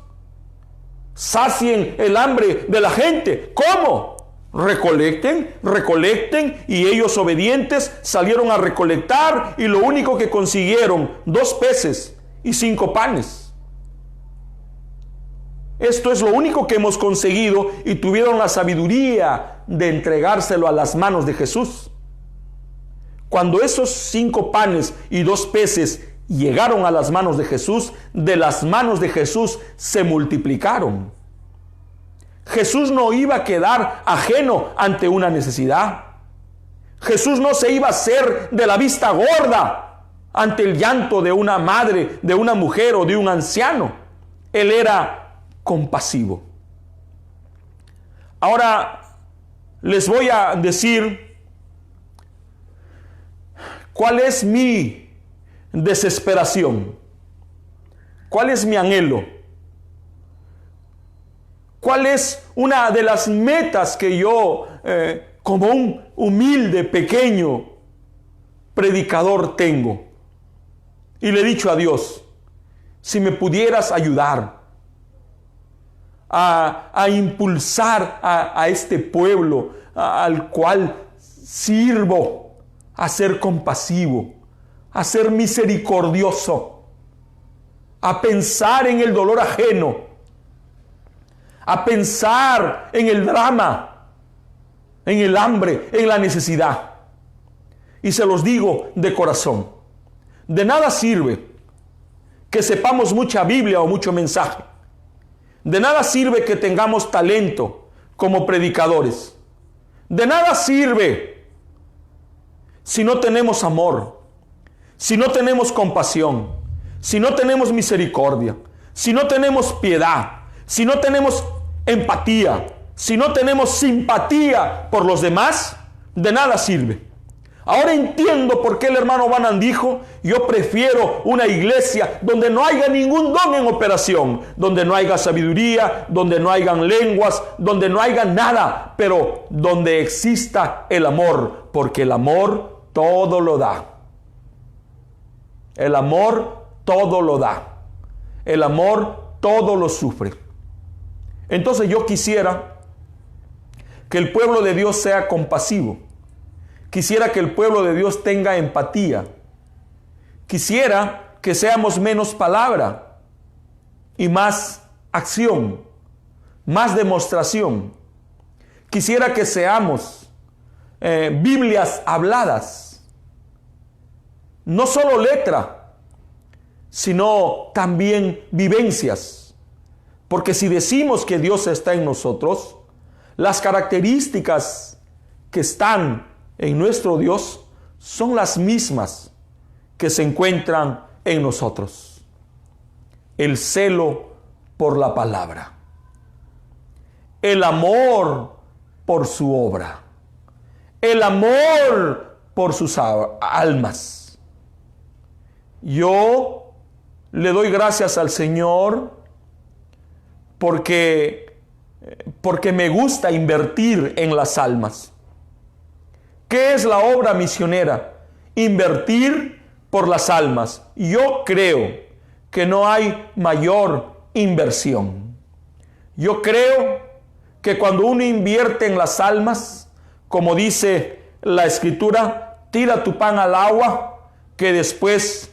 sacien el hambre de la gente? ¿Cómo? Recolecten, y ellos, obedientes, salieron a recolectar, y lo único que consiguieron, 2 peces y 5 panes. Esto es lo único que hemos conseguido, y tuvieron la sabiduría de entregárselo a las manos de Jesús. Cuando esos 5 panes y 2 peces llegaron a las manos de Jesús, de las manos de Jesús se multiplicaron. Jesús no iba a quedar ajeno ante una necesidad. Jesús no se iba a hacer de la vista gorda ante el llanto de una madre, de una mujer o de un anciano. Él era compasivo. Ahora les voy a decir cuál es mi desesperación, cuál es mi anhelo. ¿Cuál es una de las metas que yo, como un humilde, pequeño predicador, tengo? Y le he dicho a Dios, si me pudieras ayudar a impulsar a este pueblo al cual sirvo, a ser compasivo, a ser misericordioso, a pensar en el dolor ajeno, a pensar en el drama, en el hambre, en la necesidad. Y se los digo de corazón, de nada sirve que sepamos mucha Biblia o mucho mensaje. De nada sirve que tengamos talento como predicadores. De nada sirve si no tenemos amor, si no tenemos compasión, si no tenemos misericordia, si no tenemos piedad, si no tenemos empatía, si no tenemos simpatía por los demás. De nada sirve. Ahora entiendo por qué el hermano Branham dijo: yo prefiero una iglesia donde no haya ningún don en operación, donde no haya sabiduría, donde no hayan lenguas, donde no haya nada, pero donde exista el amor, porque el amor todo lo da. El amor todo lo da. El amor todo lo sufre. Entonces yo quisiera que el pueblo de Dios sea compasivo. Quisiera que el pueblo de Dios tenga empatía. Quisiera que seamos menos palabra y más acción, más demostración. Quisiera que seamos Biblias habladas. No solo letra, sino también vivencias. Porque si decimos que Dios está en nosotros, las características que están en nuestro Dios son las mismas que se encuentran en nosotros. El celo por la palabra, el amor por su obra, el amor por sus almas. Yo le doy gracias al Señor porque me gusta invertir en las almas. ¿Qué es la obra misionera? Invertir por las almas. Yo creo que no hay mayor inversión. Yo creo que cuando uno invierte en las almas, como dice la Escritura, tira tu pan al agua, que después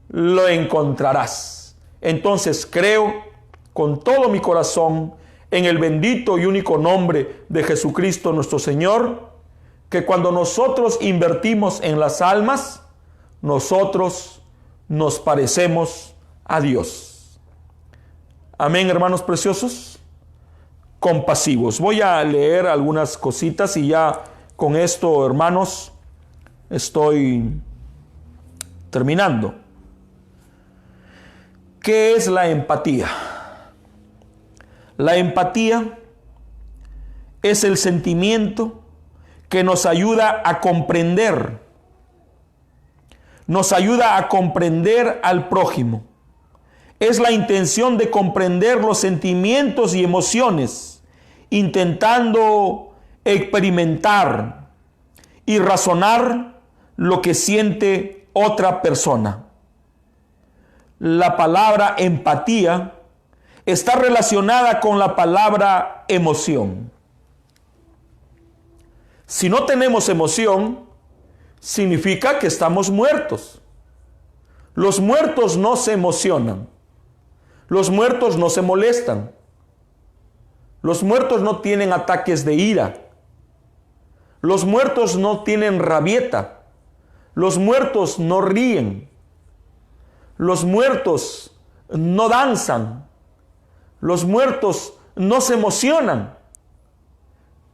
lo encontrarás. Entonces creo con todo mi corazón en el bendito y único nombre de Jesucristo nuestro Señor, que cuando nosotros invertimos en las almas, nosotros nos parecemos a Dios. Amén, hermanos preciosos. Compasivos. Voy a leer algunas cositas y ya con esto, hermanos, estoy terminando. ¿Qué es la empatía? La empatía es el sentimiento que nos ayuda a comprender. Nos ayuda a comprender al prójimo. Es la intención de comprender los sentimientos y emociones, intentando experimentar y razonar lo que siente otra persona. La palabra empatía está relacionada con la palabra emoción. Si no tenemos emoción, significa que estamos muertos. Los muertos no se emocionan. Los muertos no se molestan. Los muertos no tienen ataques de ira. Los muertos no tienen rabieta. Los muertos no ríen. Los muertos no danzan. Los muertos no se emocionan.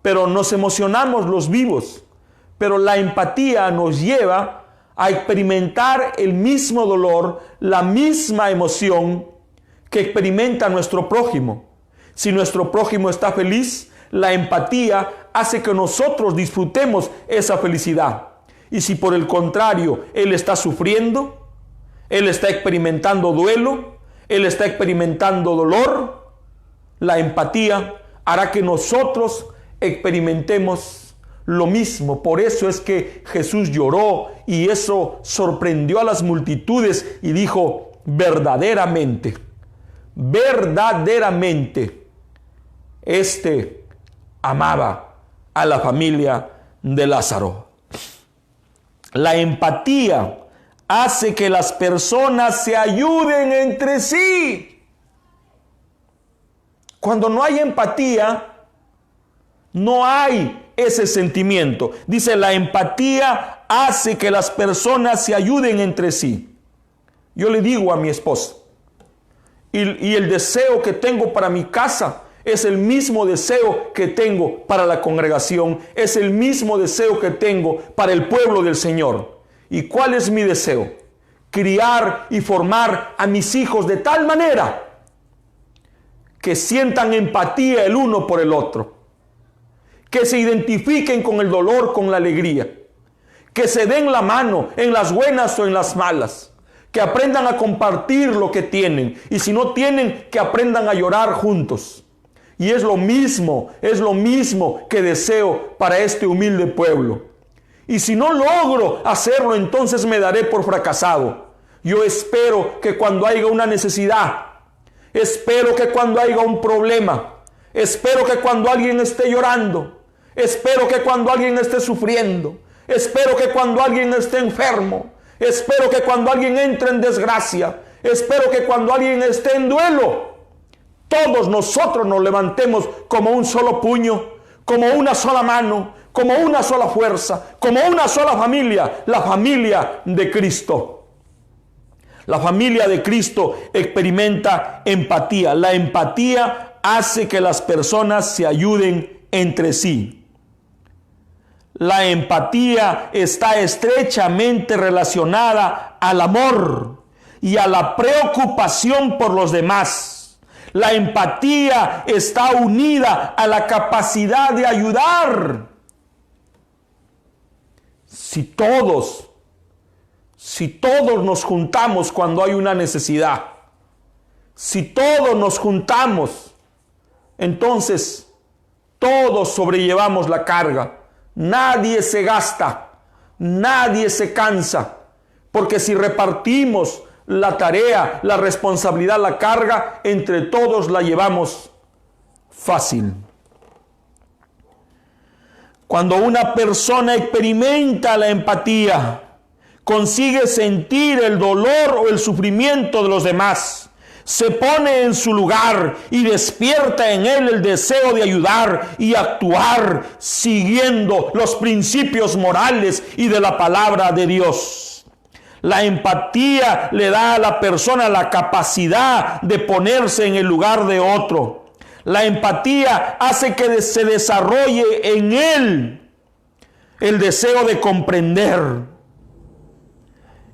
Pero nos emocionamos los vivos. Pero la empatía nos lleva a experimentar el mismo dolor, la misma emoción que experimenta nuestro prójimo. Si nuestro prójimo está feliz, la empatía hace que nosotros disfrutemos esa felicidad. Y si por el contrario él está sufriendo, él está experimentando duelo, él está experimentando dolor, la empatía hará que nosotros experimentemos lo mismo. Por eso es que Jesús lloró y eso sorprendió a las multitudes y dijo, verdaderamente, amaba a la familia de Lázaro. La empatía hace que las personas se ayuden entre sí. Cuando no hay empatía, no hay ese sentimiento. Dice, la empatía hace que las personas se ayuden entre sí. Yo le digo a mi esposa, y el deseo que tengo para mi casa es el mismo deseo que tengo para la congregación, es el mismo deseo que tengo para el pueblo del Señor. ¿Y cuál es mi deseo? Criar y formar a mis hijos de tal manera que sientan empatía el uno por el otro, que se identifiquen con el dolor, con la alegría, que se den la mano en las buenas o en las malas, que aprendan a compartir lo que tienen, y si no tienen, que aprendan a llorar juntos. Y es lo mismo que deseo para este humilde pueblo. Y si no logro hacerlo, entonces me daré por fracasado. Yo espero que cuando haya una necesidad, espero que cuando haya un problema, espero que cuando alguien esté llorando, espero que cuando alguien esté sufriendo, espero que cuando alguien esté enfermo, espero que cuando alguien entre en desgracia, espero que cuando alguien esté en duelo, todos nosotros nos levantemos como un solo puño, como una sola mano, como una sola fuerza, como una sola familia, la familia de Cristo. La familia de Cristo experimenta empatía. La empatía hace que las personas se ayuden entre sí. La empatía está estrechamente relacionada al amor y a la preocupación por los demás. La empatía está unida a la capacidad de ayudar. Si todos nos juntamos cuando hay una necesidad, si todos nos juntamos, entonces todos sobrellevamos la carga. Nadie se gasta, nadie se cansa, porque si repartimos la tarea, la responsabilidad, la carga, entre todos la llevamos fácil. Cuando una persona experimenta la empatía, consigue sentir el dolor o el sufrimiento de los demás, se pone en su lugar y despierta en él el deseo de ayudar y actuar siguiendo los principios morales y de la palabra de Dios. La empatía le da a la persona la capacidad de ponerse en el lugar de otro. La empatía hace que se desarrolle en él el deseo de comprender,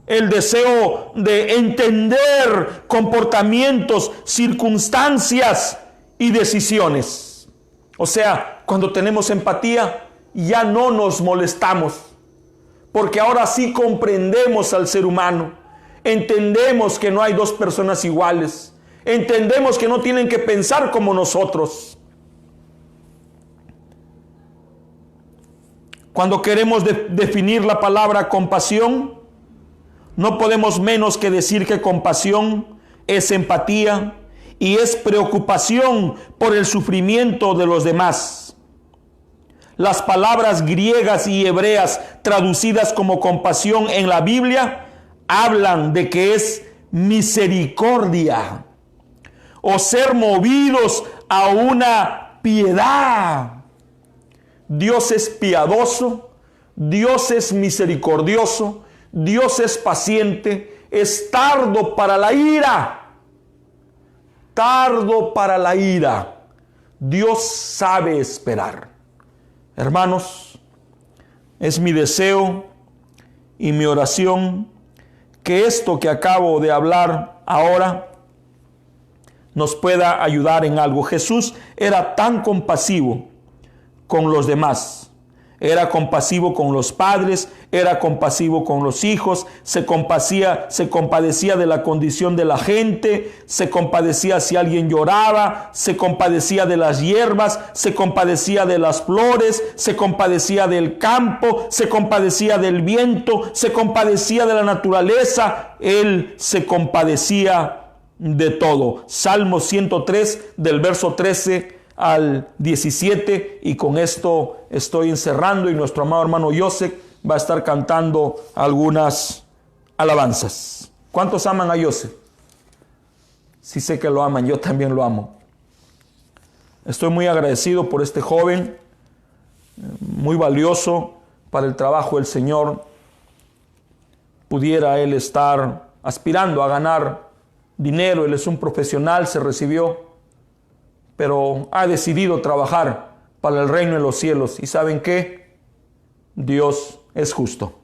el deseo de entender comportamientos, circunstancias y decisiones. O sea, cuando tenemos empatía, ya no nos molestamos, porque ahora sí comprendemos al ser humano. Entendemos que no hay dos personas iguales. Entendemos que no tienen que pensar como nosotros. Cuando queremos definir la palabra compasión, no podemos menos que decir que compasión es empatía y es preocupación por el sufrimiento de los demás. Las palabras griegas y hebreas traducidas como compasión en la Biblia hablan de que es misericordia o ser movidos a una piedad. Dios es piadoso, Dios es misericordioso, Dios es paciente, es tardo para la ira. Tardo para la ira. Dios sabe esperar. Hermanos, es mi deseo y mi oración que esto que acabo de hablar ahora nos pueda ayudar en algo. Jesús era tan compasivo con los demás. Era compasivo con los padres, era compasivo con los hijos, se compadecía de la condición de la gente, se compadecía si alguien lloraba, se compadecía de las hierbas, se compadecía de las flores, se compadecía del campo, se compadecía del viento, se compadecía de la naturaleza. Él se compadecía de todo. Salmo 103 del verso 13 al 17, y con esto estoy encerrando, y nuestro amado hermano Joseph va a estar cantando algunas alabanzas. ¿Cuántos aman a Joseph? Sí sé que lo aman, yo también lo amo. Estoy muy agradecido por este joven, muy valioso para el trabajo del Señor. Pudiera él estar aspirando a ganar dinero, él es un profesional, se recibió, pero ha decidido trabajar para el reino de los cielos. ¿Y saben qué? Dios es justo.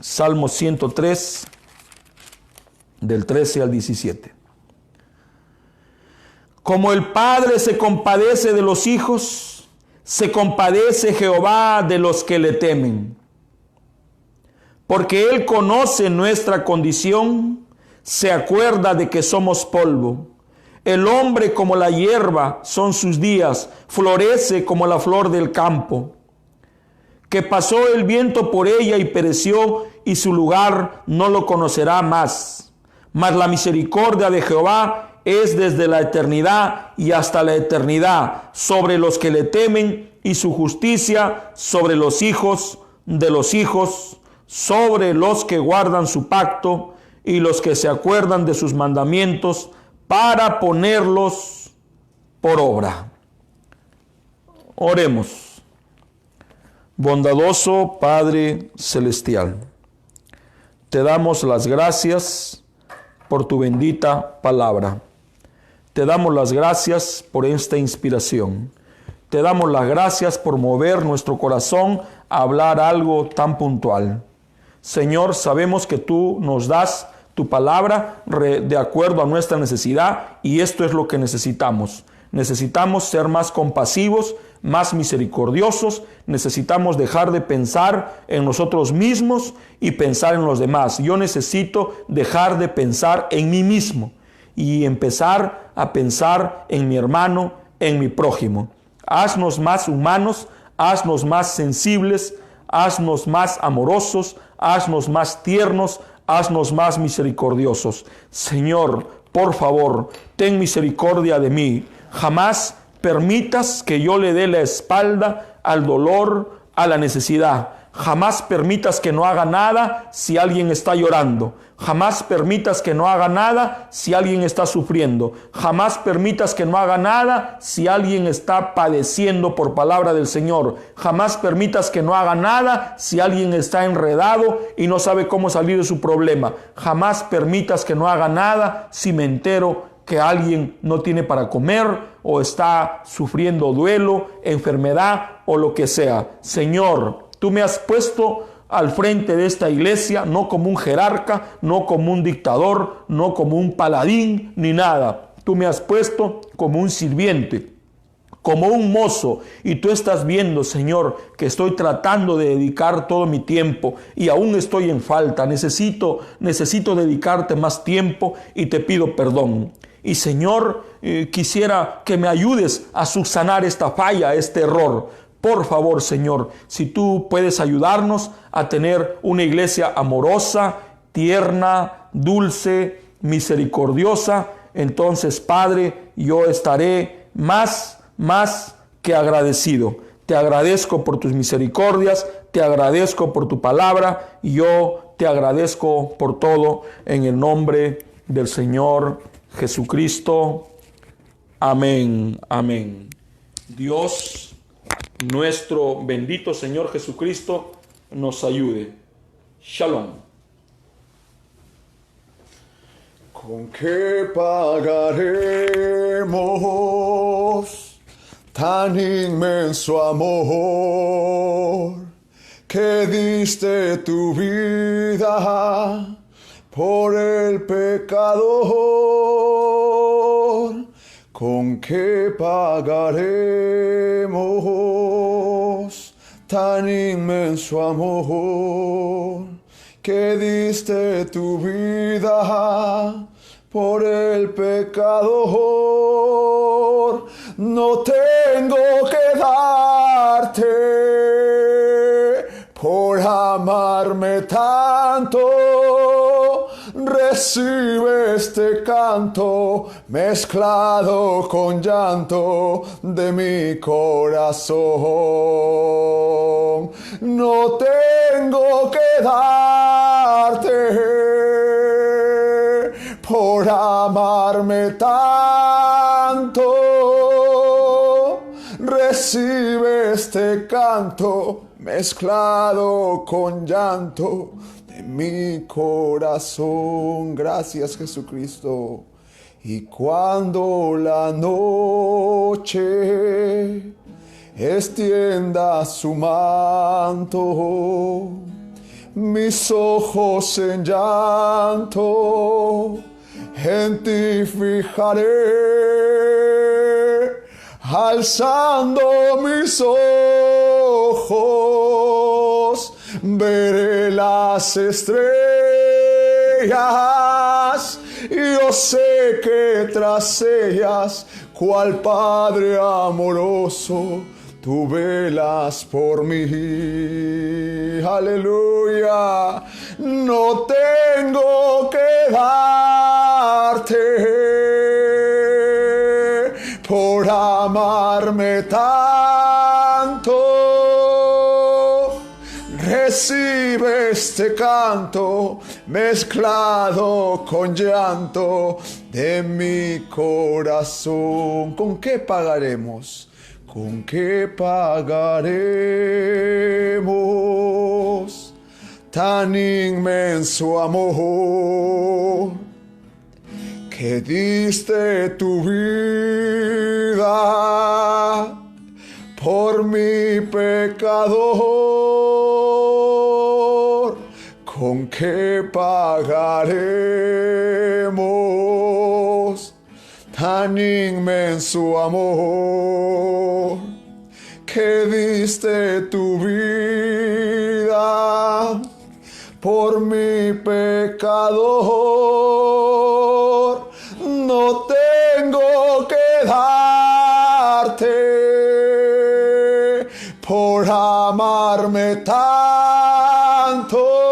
Salmo 103, del 13 al 17. Como el Padre se compadece de los hijos, se compadece Jehová de los que le temen. Porque Él conoce nuestra condición, se acuerda de que somos polvo. El hombre como la hierba son sus días, florece como la flor del campo. Que pasó el viento por ella y pereció, y su lugar no lo conocerá más. Mas la misericordia de Jehová es desde la eternidad y hasta la eternidad sobre los que le temen, y su justicia sobre los hijos de los hijos, sobre los que guardan su pacto y los que se acuerdan de sus mandamientos para ponerlos por obra. Oremos. Bondadoso Padre Celestial, te damos las gracias por tu bendita palabra. Te damos las gracias por esta inspiración. Te damos las gracias por mover nuestro corazón a hablar algo tan puntual. Señor, sabemos que tú nos das tu palabra de acuerdo a nuestra necesidad, y esto es lo que necesitamos. Necesitamos ser más compasivos, más misericordiosos. Necesitamos dejar de pensar en nosotros mismos y pensar en los demás. Yo necesito dejar de pensar en mí mismo y empezar a pensar en mi hermano, en mi prójimo. Haznos más humanos, haznos más sensibles, haznos más amorosos, haznos más tiernos, haznos más misericordiosos. Señor, por favor, ten misericordia de mí. Jamás permitas que yo le dé la espalda al dolor, a la necesidad. Jamás permitas que no haga nada si alguien está llorando. Jamás permitas que no haga nada si alguien está sufriendo. Jamás permitas que no haga nada si alguien está padeciendo por palabra del Señor. Jamás permitas que no haga nada si alguien está enredado y no sabe cómo salir de su problema. Jamás permitas que no haga nada si me entero que alguien no tiene para comer o está sufriendo duelo, enfermedad o lo que sea. Señor, tú me has puesto al frente de esta iglesia, no como un jerarca, no como un dictador, no como un paladín, ni nada. Tú me has puesto como un sirviente, como un mozo, y tú estás viendo, Señor, que estoy tratando de dedicar todo mi tiempo y aún estoy en falta. Necesito dedicarte más tiempo y te pido perdón. Y Señor, quisiera que me ayudes a subsanar esta falla, este error. Por favor, Señor, si tú puedes ayudarnos a tener una iglesia amorosa, tierna, dulce, misericordiosa, entonces, Padre, yo estaré más que agradecido. Te agradezco por tus misericordias, te agradezco por tu palabra, y yo te agradezco por todo en el nombre del Señor Jesucristo. Amén, amén. Dios, nuestro bendito Señor Jesucristo, nos ayude. Shalom. ¿Con qué pagaremos tan inmenso amor que diste tu vida por el pecador? ¿con qué pagaremos tan inmenso amor que diste tu vida por el pecador? No tengo que darte por amarme tanto. Recibe este canto mezclado con llanto de mi corazón. No tengo que darte por amarme tanto. Recibe este canto mezclado con llanto de mi corazón. Gracias, Jesucristo. Y cuando la noche extienda su manto, mis ojos en llanto en ti fijaré, alzando mis ojos veré las estrellas. Yo sé que tras ellas, cual Padre amoroso, tú velas por mí. Aleluya. No tengo que darte por amarme tanto. Recibe este canto mezclado con llanto de mi corazón. ¿Con qué pagaremos? ¿Con qué pagaremos tan inmenso amor que diste tu vida por mi pecador? ¿Con qué pagaremos tan inmenso amor que diste tu vida por mi pecador? No tengo que darte por amarme tanto.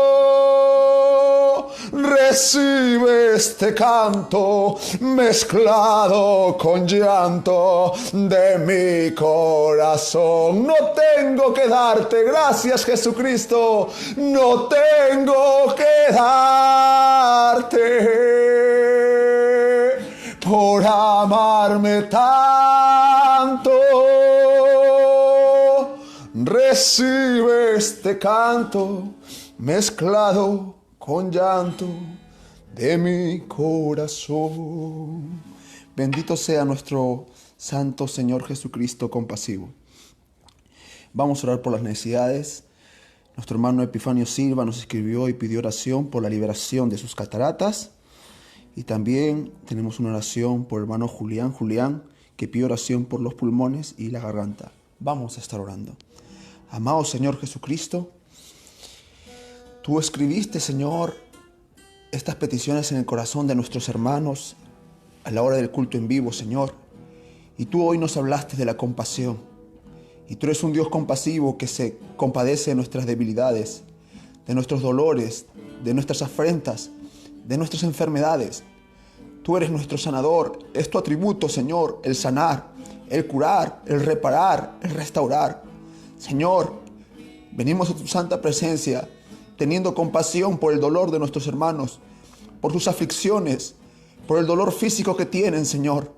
Recibe este canto mezclado con llanto de mi corazón. No tengo que darte, gracias Jesucristo, no tengo que darte por amarme tanto. Recibe este canto mezclado con llanto de mi corazón. Bendito sea nuestro Santo Señor Jesucristo compasivo. Vamos a orar por las necesidades. Nuestro hermano Epifanio Silva nos escribió y pidió oración por la liberación de sus cataratas. Y también tenemos una oración por el hermano Julián, que pide oración por los pulmones y la garganta. Vamos a estar orando. Amado Señor Jesucristo, tú escribiste, Señor, estas peticiones en el corazón de nuestros hermanos a la hora del culto en vivo, Señor. Y tú hoy nos hablaste de la compasión. Y tú eres un Dios compasivo que se compadece de nuestras debilidades, de nuestros dolores, de nuestras afrentas, de nuestras enfermedades. Tú eres nuestro sanador. Es tu atributo, Señor, el sanar, el curar, el reparar, el restaurar. Señor, venimos a tu santa presencia teniendo compasión por el dolor de nuestros hermanos, por sus aflicciones, por el dolor físico que tienen, Señor.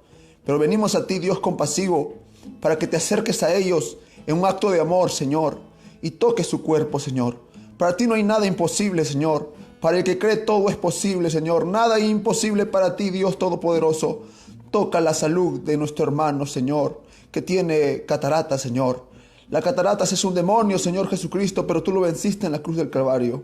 Pero venimos a ti, Dios compasivo, para que te acerques a ellos en un acto de amor, Señor, y toques su cuerpo, Señor. Para ti no hay nada imposible, Señor. Para el que cree todo es posible, Señor. Nada es imposible para ti, Dios Todopoderoso. Toca la salud de nuestro hermano, Señor, que tiene cataratas, Señor. La cataratas es un demonio, Señor Jesucristo, pero tú lo venciste en la cruz del Calvario.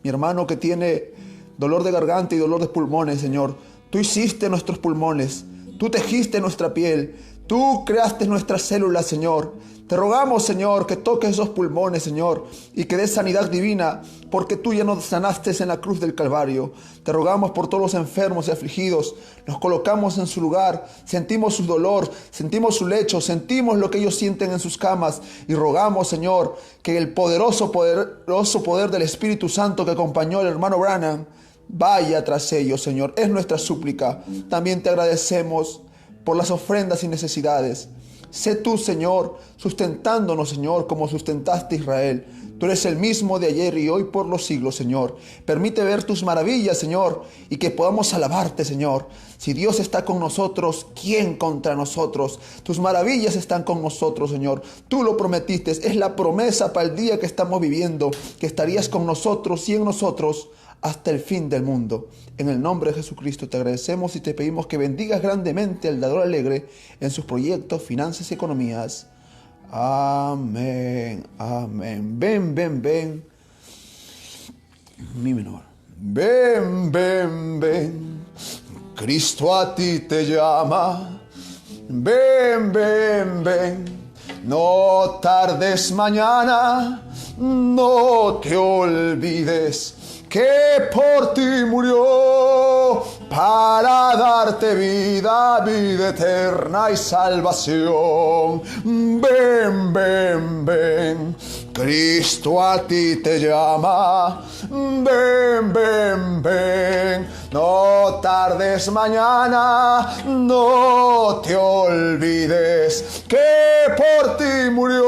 Mi hermano que tiene dolor de garganta y dolor de pulmones, Señor, tú hiciste nuestros pulmones. Tú tejiste nuestra piel. Tú creaste nuestras células, Señor. Te rogamos, Señor, que toques esos pulmones, Señor, y que des sanidad divina, porque tú ya nos sanaste en la cruz del Calvario. Te rogamos por todos los enfermos y afligidos. Nos colocamos en su lugar, sentimos su dolor, sentimos su lecho, sentimos lo que ellos sienten en sus camas, y rogamos, Señor, que el poderoso poder del Espíritu Santo que acompañó al hermano Branham vaya tras ellos, Señor. Es nuestra súplica. También te agradecemos por las ofrendas y necesidades. Sé tú, Señor, sustentándonos, Señor, como sustentaste a Israel. Tú eres el mismo de ayer y hoy por los siglos, Señor. Permite ver tus maravillas, Señor, y que podamos alabarte, Señor. Si Dios está con nosotros, ¿quién contra nosotros? Tus maravillas están con nosotros, Señor. Tú lo prometiste. Es la promesa para el día que estamos viviendo, que estarías con nosotros y en nosotros hasta el fin del mundo. En el nombre de Jesucristo te agradecemos y te pedimos que bendigas grandemente al dador alegre en sus proyectos, finanzas y economías. Amén, amén. Ven, ven, ven. Mi menor. Ven, ven, ven. Cristo a ti te llama. Ven, ven, ven. No tardes mañana. No te olvides que por ti murió para darte vida, vida eterna y salvación. Ven, ven, ven, Cristo a ti te llama. Ven, ven, ven, no tardes mañana, no te olvides que por ti murió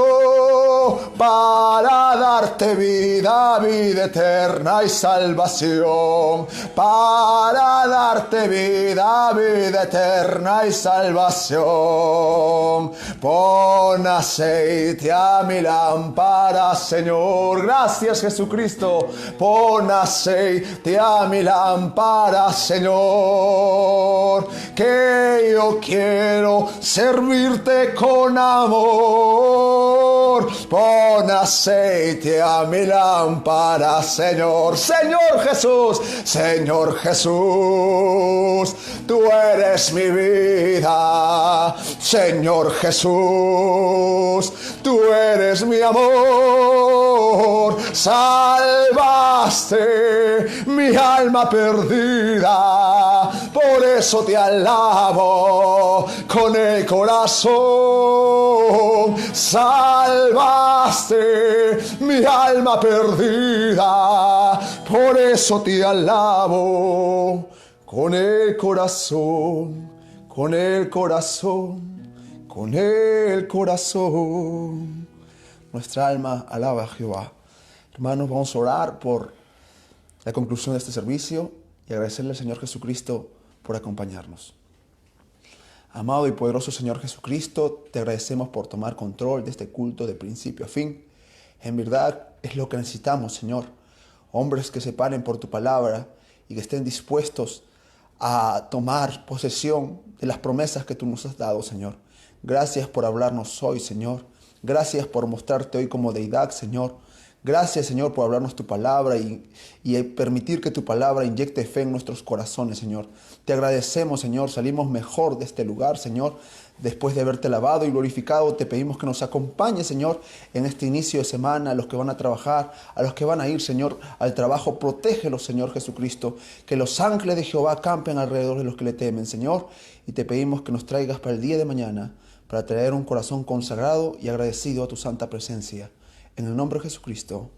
para darte vida, vida eterna y salvación. Para darte vida, vida eterna y salvación. Pon aceite a mi lámpara, Señor. Gracias, Jesucristo. Pon aceite a mi lámpara, Señor. Que yo quiero servirte con amor. Pon aceite a mi lámpara, Señor. Señor Jesús, Señor Jesús, tú eres mi vida. Señor Jesús, tú eres mi amor. Salvaste mi alma perdida, por eso te alabo con el corazón. Salvaste mi alma perdida, por eso te alabo con el corazón, con el corazón, con el corazón. Nuestra alma alaba a Jehová. Hermanos, vamos a orar por la conclusión de este servicio y agradecerle al Señor Jesucristo por acompañarnos. Amado y poderoso Señor Jesucristo, te agradecemos por tomar control de este culto de principio a fin. En verdad es lo que necesitamos, Señor. Hombres que se paren por tu palabra y que estén dispuestos a tomar posesión de las promesas que tú nos has dado, Señor. Gracias por hablarnos hoy, Señor. Gracias por mostrarte hoy como deidad, Señor. Gracias, Señor, por hablarnos tu palabra y permitir que tu palabra inyecte fe en nuestros corazones, Señor. Te agradecemos, Señor. Salimos mejor de este lugar, Señor. Después de haberte lavado y glorificado, te pedimos que nos acompañes, Señor, en este inicio de semana, a los que van a trabajar, a los que van a ir, Señor, al trabajo. Protégelos, Señor Jesucristo. Que los ángeles de Jehová campen alrededor de los que le temen, Señor. Y te pedimos que nos traigas para el día de mañana, para traer un corazón consagrado y agradecido a tu santa presencia. En el nombre de Jesucristo.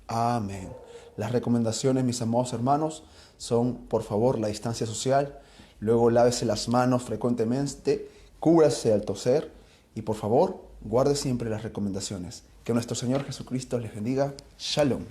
Amén. Las recomendaciones, mis amados hermanos, son, por favor, la distancia social. Luego lávese las manos frecuentemente, cúbrase al toser y, por favor, guarde siempre las recomendaciones. Que nuestro Señor Jesucristo les bendiga. Shalom.